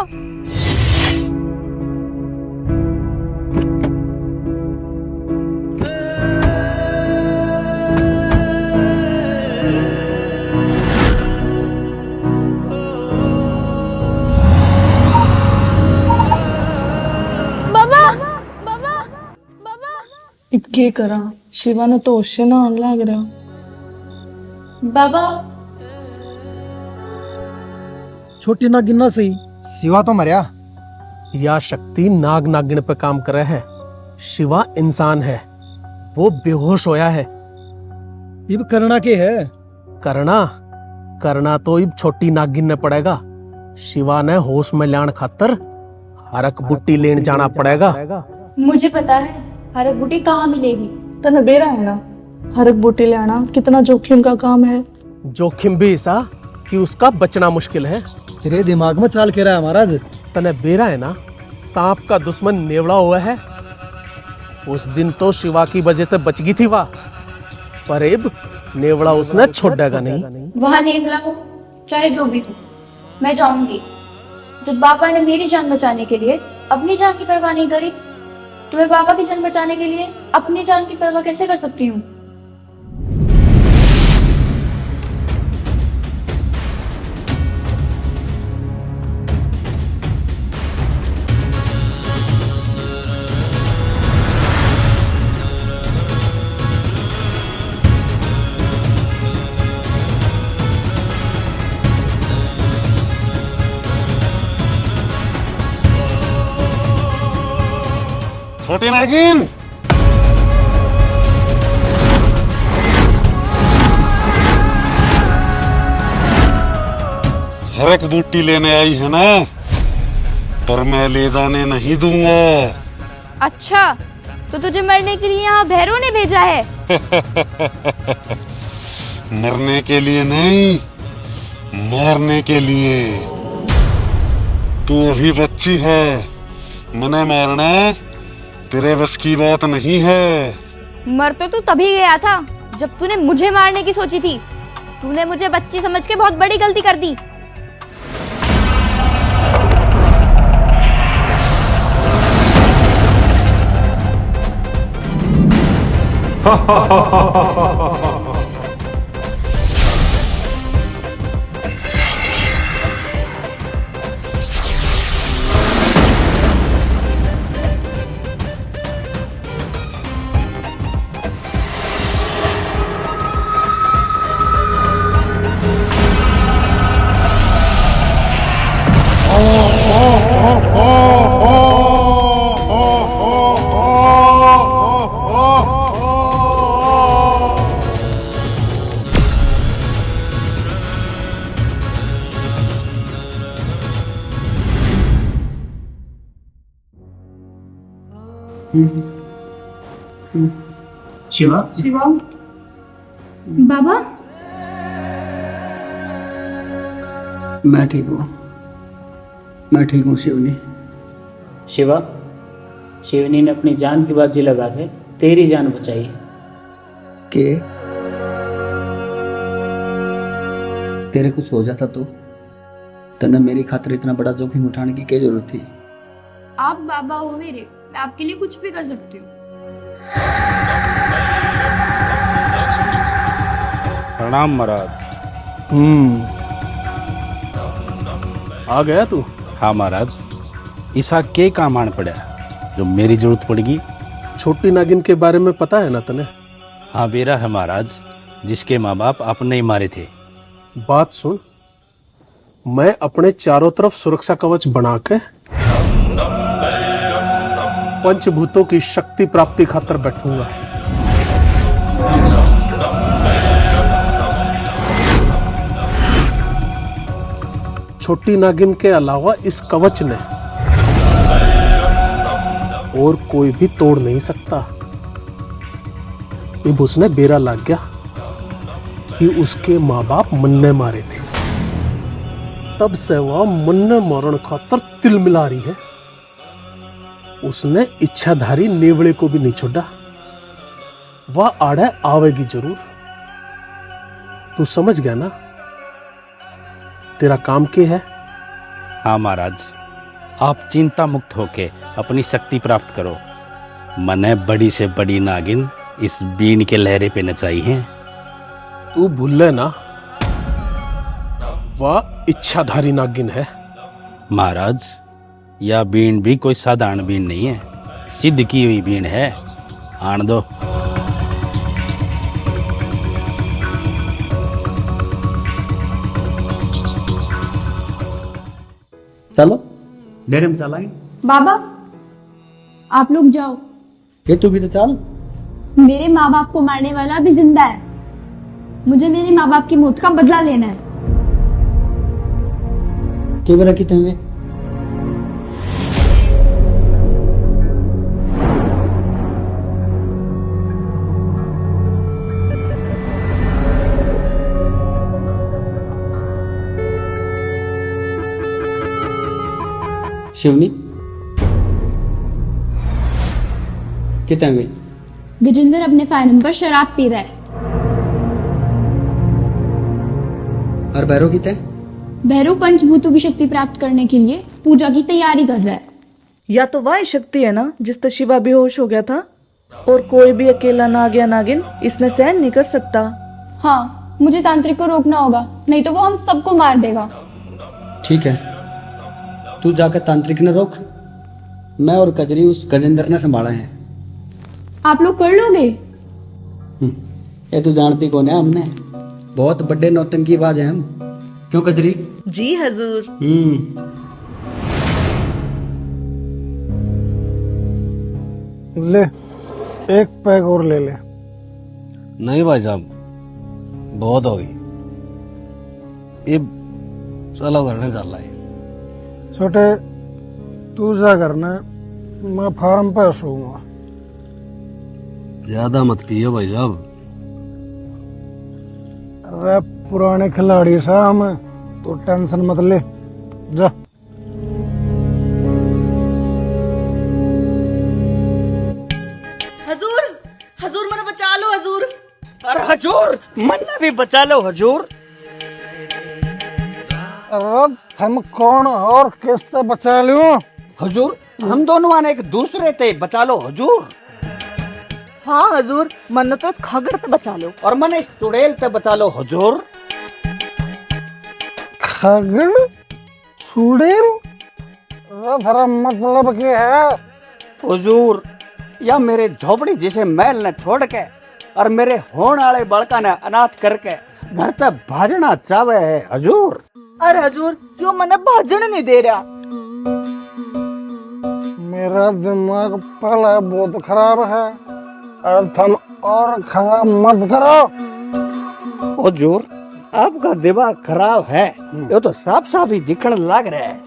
Speaker 19: इक्के करा शिवा ने तो होश ना आने लग रहा।
Speaker 11: बाबा,
Speaker 1: छोटी नागिन ना सही, शिवा तो मरिया।
Speaker 14: यह शक्ति नाग नागिन पे काम करे है। शिवा इंसान है, वो बेहोश होया है।
Speaker 1: इब करना के है?
Speaker 14: करना तो इब छोटी नागिन ने पड़ेगा। शिवा ने होश में लाने खातर हरक बुट्टी लेने जाना पड़ेगा।
Speaker 11: मुझे पता है हरक बूटी कहाँ मिलेगी।
Speaker 19: तने बेरा है ना, हरक बूटी लेना कितना जोखिम का काम है।
Speaker 14: जोखिम भी ऐसा कि उसका बचना मुश्किल है।
Speaker 1: तेरे दिमाग में चाल के रहा है महाराज।
Speaker 14: तने बेरा है ना, सांप का दुश्मन नेवड़ा हुआ है। उस दिन तो शिवा की वजह से बच गई थी वाह, पर अब नेवड़ा उसने छोड़ेगा नहीं।
Speaker 11: वहाँ नेवला हो चाहे जो भी हो, मैं जाऊंगी। जब बाबा ने मेरी जान बचाने के लिए अपनी जान की परवाह नहीं करी,
Speaker 19: तो मैं बाबा की जान बचाने के लिए अपनी जान की परवाह कैसे कर सकती हूँ?
Speaker 15: छोटी नागिन, हर एक बूटी लेने आई है ना, पर मैं ले जाने नहीं दूंगा।
Speaker 11: अच्छा, तो तुझे मरने के लिए यहाँ भैरव ने भेजा है?
Speaker 15: मरने के लिए नहीं, मारने के लिए। तू अभी बच्ची है, मने मारना तेरे बस की बात नहीं है।
Speaker 11: मर तो तू तभी गया था जब तूने मुझे मारने की सोची थी। तूने मुझे बच्ची समझ के बहुत बड़ी गलती कर दी।
Speaker 3: शिवा,
Speaker 19: शिवा, बाबा,
Speaker 5: मैं ठीक हूँ, मैं ठीक हूँ शिवनी।
Speaker 3: शिवा, शिवनी ने अपनी जान की बाजी लगा के तेरी जान बचाई है।
Speaker 5: के तेरे कुछ हो जाता तो तने मेरी खातिर इतना बड़ा जोखिम उठाने की क्या जरूरत थी?
Speaker 19: आप बाबा हो मेरे, मैं आपके लिए कुछ भी कर सकती हूँ।
Speaker 15: प्रणाम महाराज।
Speaker 14: आ गया तू?
Speaker 20: हाँ महाराज, ईसा के काम आन पड़ा जो मेरी जरूरत पड़गी।
Speaker 14: छोटी नागिन के बारे में पता है ना तने?
Speaker 20: हाँ बेरा है महाराज, जिसके माँ बाप आपने ही मारे थे।
Speaker 14: बात सुन, मैं अपने चारों तरफ सुरक्षा कवच बना के पंचभूतों की शक्ति प्राप्ति खातर बैठूंगा। छोटी नागिन के अलावा इस कवच ने और कोई भी तोड़ नहीं सकता। अब उसने बेरा लग गया कि उसके माँ बाप मन्ने मारे थे, तब से वह मन्ने मारण खातर तिल मिला रही है। उसने इच्छाधारी नेवड़े को भी नहीं छोड़ा। वह आड़े आवेगी जरूर। तू समझ गया ना? तेरा काम क्या है?
Speaker 20: हाँ महाराज, आप चिंता मुक्त होके अपनी शक्ति प्राप्त करो। मने बड़ी से बड़ी नागिन इस बीन के लहरे पे नचाई है।
Speaker 14: तू भूल ना, वह इच्छाधारी नागिन है।
Speaker 20: महाराज, यह बीन भी कोई साधारण बीन नहीं है, सिद्ध की हुई बीन है। आन दो।
Speaker 5: चलो डेरे में चलाएं।
Speaker 19: बाबा, आप लोग जाओ।
Speaker 5: ये तू भी तो चल।
Speaker 19: मेरे माँ बाप को मारने वाला अभी जिंदा है। मुझे मेरे माँ बाप की मौत का बदला लेना है।
Speaker 5: क्या बेरा कितने हुए? शिवनी, कितने हुए?
Speaker 19: गजेंद्र अपने फाइनम पर शराब पी रहा है।
Speaker 5: और भैरव कितने?
Speaker 19: भैरव पंचभूतों की शक्ति प्राप्त करने के लिए पूजा की तैयारी कर रहा है।
Speaker 7: या तो वही शक्ति है ना जिससे शिवा बेहोश हो गया था, और कोई भी अकेला नाग या नागिन इसने सहन नहीं कर सकता।
Speaker 19: हाँ, मुझे तांत्रिक को रोकना होगा, नहीं तो वो हम सबको मार देगा।
Speaker 5: ठीक है, तू जाकर तांत्रिक ने रोक, मैं और कजरी उस गजेंद्र ने संभाला है।
Speaker 19: आप लोग कर लोगे?
Speaker 5: ये तू जानती कौन है, हमने बहुत बड़े नौटंकी बाज हैं हम। क्यों कजरी?
Speaker 7: जी हजूर।
Speaker 6: ले, एक पैक और ले ले।
Speaker 2: नहीं भाई साहब, बहुत हो गई, अब चलो करने चल रहा है।
Speaker 6: छोटे, तू क्या करना है, मैं फार्म पे सोऊंगा।
Speaker 2: ज्यादा मत पियो भाई साहब।
Speaker 6: अरे पुराने खिलाड़ी सा हम, तो टेंशन मत ले, जा।
Speaker 7: हजूर, हजूर मने बचा लो हजूर।
Speaker 5: अरे हजूर, मन्ना भी बचा लो हजूर।
Speaker 6: अरे हम कौन और किससे बचा लियो?
Speaker 5: हजूर, हम दोनों आने एक दूसरे थे, बचा लो हजूर।
Speaker 7: हाँ हजूर, मन तो इस खगड़ से बचा लो,
Speaker 5: और मन इस चुड़ैल से बचा लो हजूर।
Speaker 6: खगड़ चुड़ैल? तेरा मतलब क्या है?
Speaker 5: हुजूर, या मेरे झोपड़ी जिसे मैल ने छोड़ के और मेरे होने वाले बड़का ने अनाथ करके घर पे भाजना चावे है हजूर।
Speaker 7: अरे हजूर, क्यों मने भाजन नहीं दे रहा?
Speaker 6: मेरा दिमाग पहले बहुत खराब है, और तुम और खराब मत करो।
Speaker 5: हुजूर, आपका दिमाग खराब है, ये तो साफ साफ ही दिखने लग रहा है।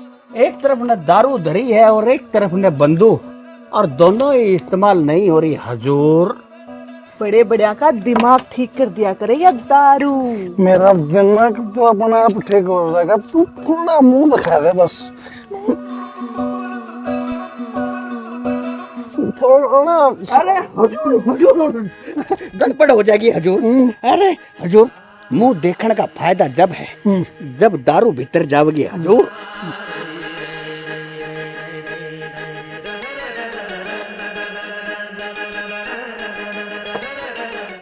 Speaker 5: एक तरफ ने दारू धरी है और एक तरफ ने बंदूक, और दोनों ही इस्तेमाल नहीं हो रही हजूर।
Speaker 7: बड़े बड़िया का दिमाग ठीक कर दिया करे या दारू?
Speaker 6: मेरा दिमाग तो अपने आप ठीक हो जाएगा, तू थोड़ा मुंह दिखा दे बस। थोड़ा।
Speaker 5: अरे हजूर, हजूर गड़बड़ हो जाएगी हजूर। अरे हजूर, मुंह देखने का फायदा जब है जब दारू भीतर जाओगी हजूर।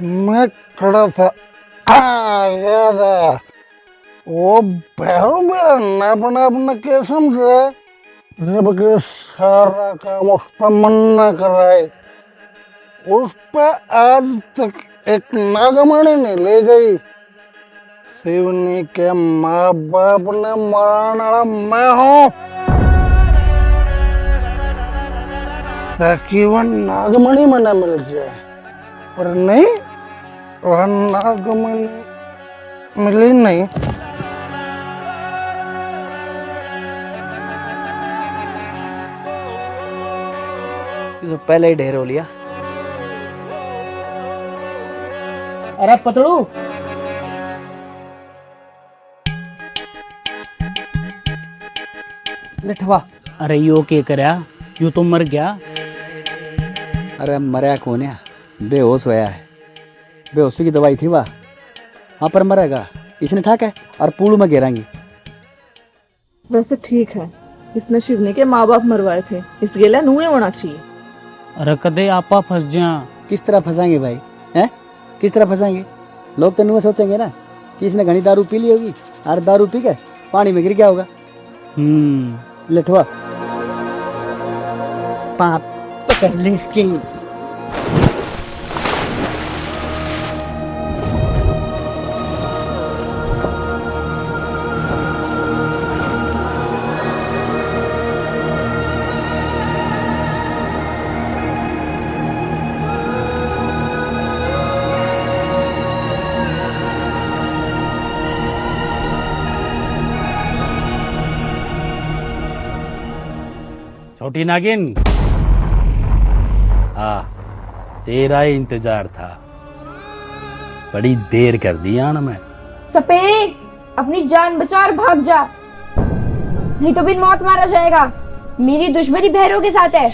Speaker 6: मैं खड़ा था, याद आया, वो भैरव मेरा नापना अपना क्या समझे, जबकि सारा काम उस पर मन्ना कराए, उस पर आज तक एक नागमणि नहीं ले गई। शिवनी के माँ बाप ने मराने वाला मैं हूँ, ताकि वह नागमणि मना मिल जाए, पर नहीं, वह नागमणि मिली नहीं।
Speaker 5: तो पहले ही ढेर हो लिया।
Speaker 3: अरे पतड़ू,
Speaker 5: लिठवा।
Speaker 3: अरे यो के करया, यू तो मर गया।
Speaker 5: अरे मरया कौन है, बेहोश होया है, बेहोशी की दवाई थी वाह, हाँ पर मरेगा इसने ठाक है और पूल में गिराएंगे।
Speaker 7: वैसे ठीक है, इसने शिवनी के माँ बाप मरवाए थे, इस गेला नुए होना चाहिए।
Speaker 3: अरे कदे आपा फंस जा।
Speaker 5: किस तरह फंसाएंगे भाई, हैं? किस तरह फंसाएंगे? लोग तो नुए सोचेंगे ना कि इसने घनी दारू पी ली होगी और दारू पी के पानी में गिर गया होगा। लिठवा, पाप पकड़ ले इसकी।
Speaker 20: छोटी नागिन, तेरा ही इंतजार था, बड़ी देर कर दी आना में।
Speaker 19: सपेरे, अपनी जान बचा और भाग जा, नहीं तो बिन मौत मारा जाएगा। मेरी दुश्मनी भैरव के साथ है।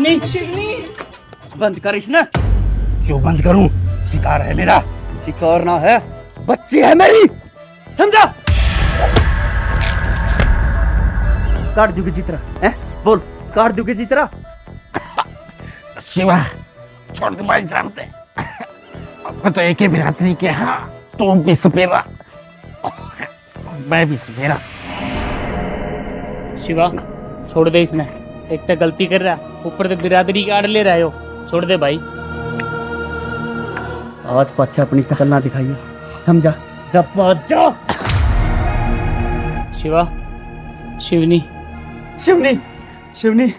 Speaker 3: शिवनी
Speaker 5: बंद कर इसने।
Speaker 3: क्यों बंद करूं? शिकार है मेरा।
Speaker 5: शिकार ना है, बच्ची है मेरी, समझा? काट दूंगी चित्रा, हैं? बोल, काट दूंगी चित्रा।
Speaker 3: शिवा छोड़ दे भाई, जानते अब तो एक ही बिरादरी के। हाँ तू भी सपेरा, मैं भी सपेरा। शिवा छोड़ दे इसने, एक तो गलती कर रहा, ऊपर से बिरादरी काट ले रहे हो। छोड़ दे भाई।
Speaker 5: आज पाछे अपनी शकल ना दिखाइए, समझा? जब जा।
Speaker 3: शिवा, शिवनी,
Speaker 5: शिवनी, शिवनी,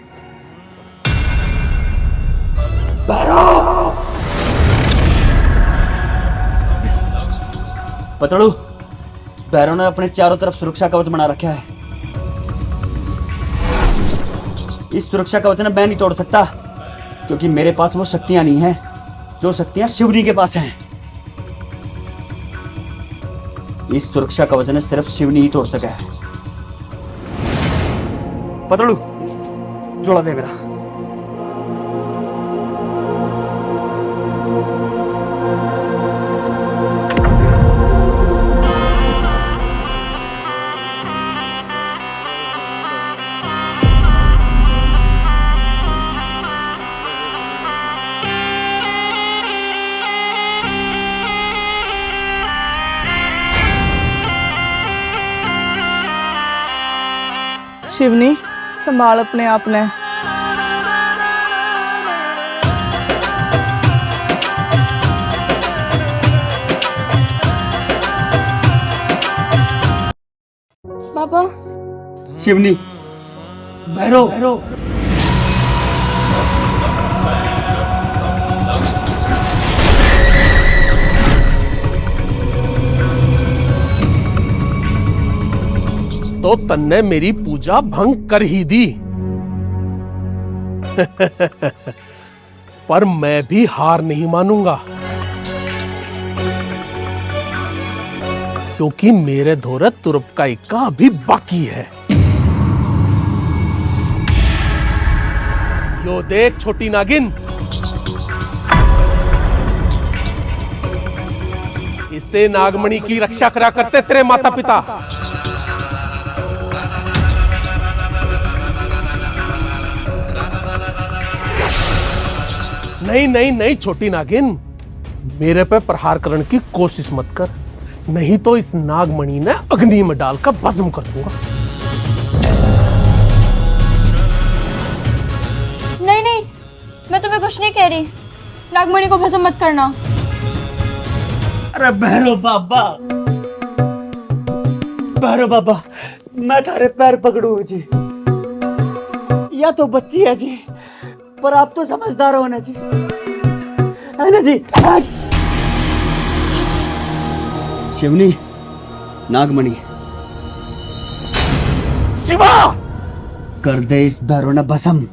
Speaker 5: पतड़ू, भैरव ने अपने चारों तरफ सुरक्षा कवच बना रखा है। इस सुरक्षा कवच ने मैं नहीं तोड़ सकता, क्योंकि मेरे पास वो शक्तियां नहीं हैं जो शक्तियां शिवनी के पास हैं। इस सुरक्षा कवच ने सिर्फ शिवनी ही तोड़ सका है। पतड़ू, जोड़ा दे मेरा।
Speaker 7: शिवनी, संभाल अपने आप ने।
Speaker 19: पापा,
Speaker 5: शिवनी, भैरव,
Speaker 14: तो तन्ने मेरी पूजा भंग कर ही दी। पर मैं भी हार नहीं मानूंगा, क्योंकि मेरे धोरे तुरपकाई का अभी बाकी है। यो देख छोटी नागिन, इससे नागमणि की रक्षा करा करते तेरे माता पिता। नहीं नहीं नहीं छोटी नागिन, मेरे पे प्रहार करने की कोशिश मत कर, नहीं तो इस नागमणि ने अग्नि में डालकर भस्म कर दूंगा।
Speaker 19: नहीं नहीं, मैं तुम्हें कुछ नहीं कह रही। नागमणि को भस्म मत करना।
Speaker 5: अरे भैरव बाबा, मैं थारे पैर पकड़ू जी। या तो बच्ची है जी, पर आप तो समझदार हो ना जी, है ना जी? शिवनी, नागमणि,
Speaker 14: शिवा,
Speaker 5: कर दे इस भैरव ने भस्म।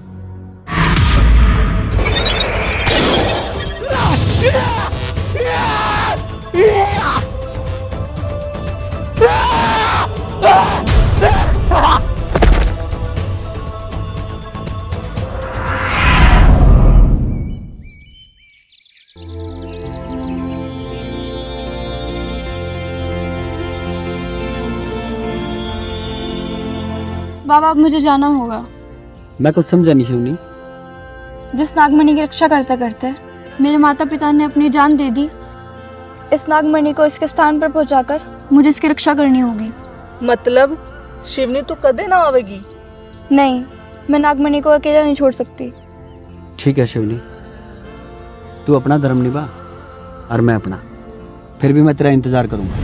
Speaker 19: बाबा, अब मुझे जाना होगा।
Speaker 5: मैं कुछ समझा नहीं शिवनी।
Speaker 19: जिस नागमणि की रक्षा करते करते मेरे माता पिता ने अपनी जान दे दी, इस नागमणि को इसके स्थान पर पहुंचाकर मुझे इसकी रक्षा करनी होगी।
Speaker 7: मतलब शिवनी तू कदे ना आवेगी?
Speaker 19: नहीं, मैं नागमणि को अकेला नहीं छोड़ सकती।
Speaker 5: ठीक है शिवनी, तू अपना धर्म निभा और मैं अपना, फिर भी मैं तेरा इंतजार करूंगा।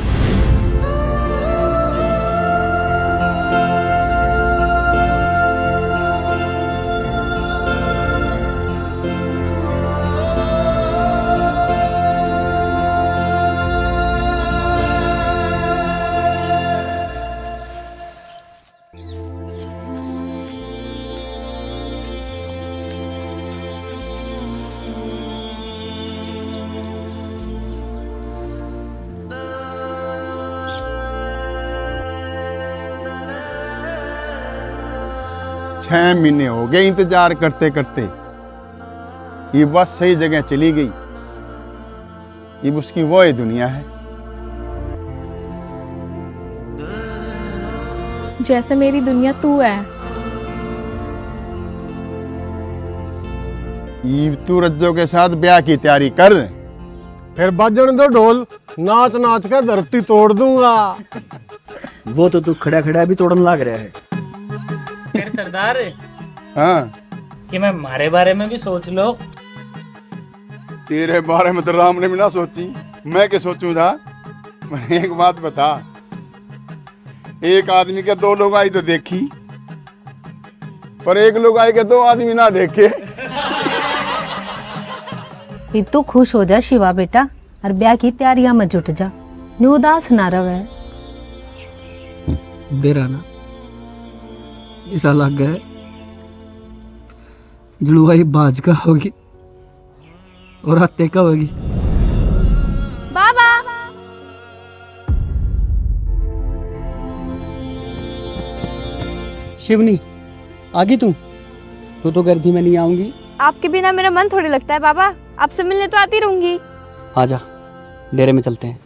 Speaker 8: छह महीने हो गए इंतजार करते करते, ये बस सही जगह चली गई। ये उसकी वो ही दुनिया है।
Speaker 11: जैसे मेरी दुनिया तू है।
Speaker 8: ये तू रज्जो के साथ ब्याह की तैयारी कर।
Speaker 6: फिर बजन दो ढोल, नाच नाच कर धरती तोड़ दूंगा।
Speaker 5: वो तो तू खड़ा खड़ा भी तोड़न लग रहा है।
Speaker 3: फिर सरदार
Speaker 8: हाँ,
Speaker 3: कि मैं मारे बारे में भी सोच लो।
Speaker 8: तेरे बारे में तो राम ने भी ना सोची, मैं क्या सोचूं था। मैंने एक बात बता, एक आदमी के दो लोग आई तो देखी, पर एक लोग आई के दो आदमी ना देखे।
Speaker 9: अब तो खुश हो जा शिवा बेटा, और ब्याह की तैयारियां में जुट जा, न्यू उदास ना रहे।
Speaker 5: बेरा ना ऐसा लग गया जुड़वाई बाज का होगी और हत्या का होगी।
Speaker 11: बाबा
Speaker 5: शिवनी आगी तू तो कह रही थी मैं नहीं आऊंगी।
Speaker 19: आपके बिना मेरा मन थोड़ी लगता है बाबा, आपसे मिलने तो आती रहूंगी।
Speaker 5: आजा डेरे में चलते हैं।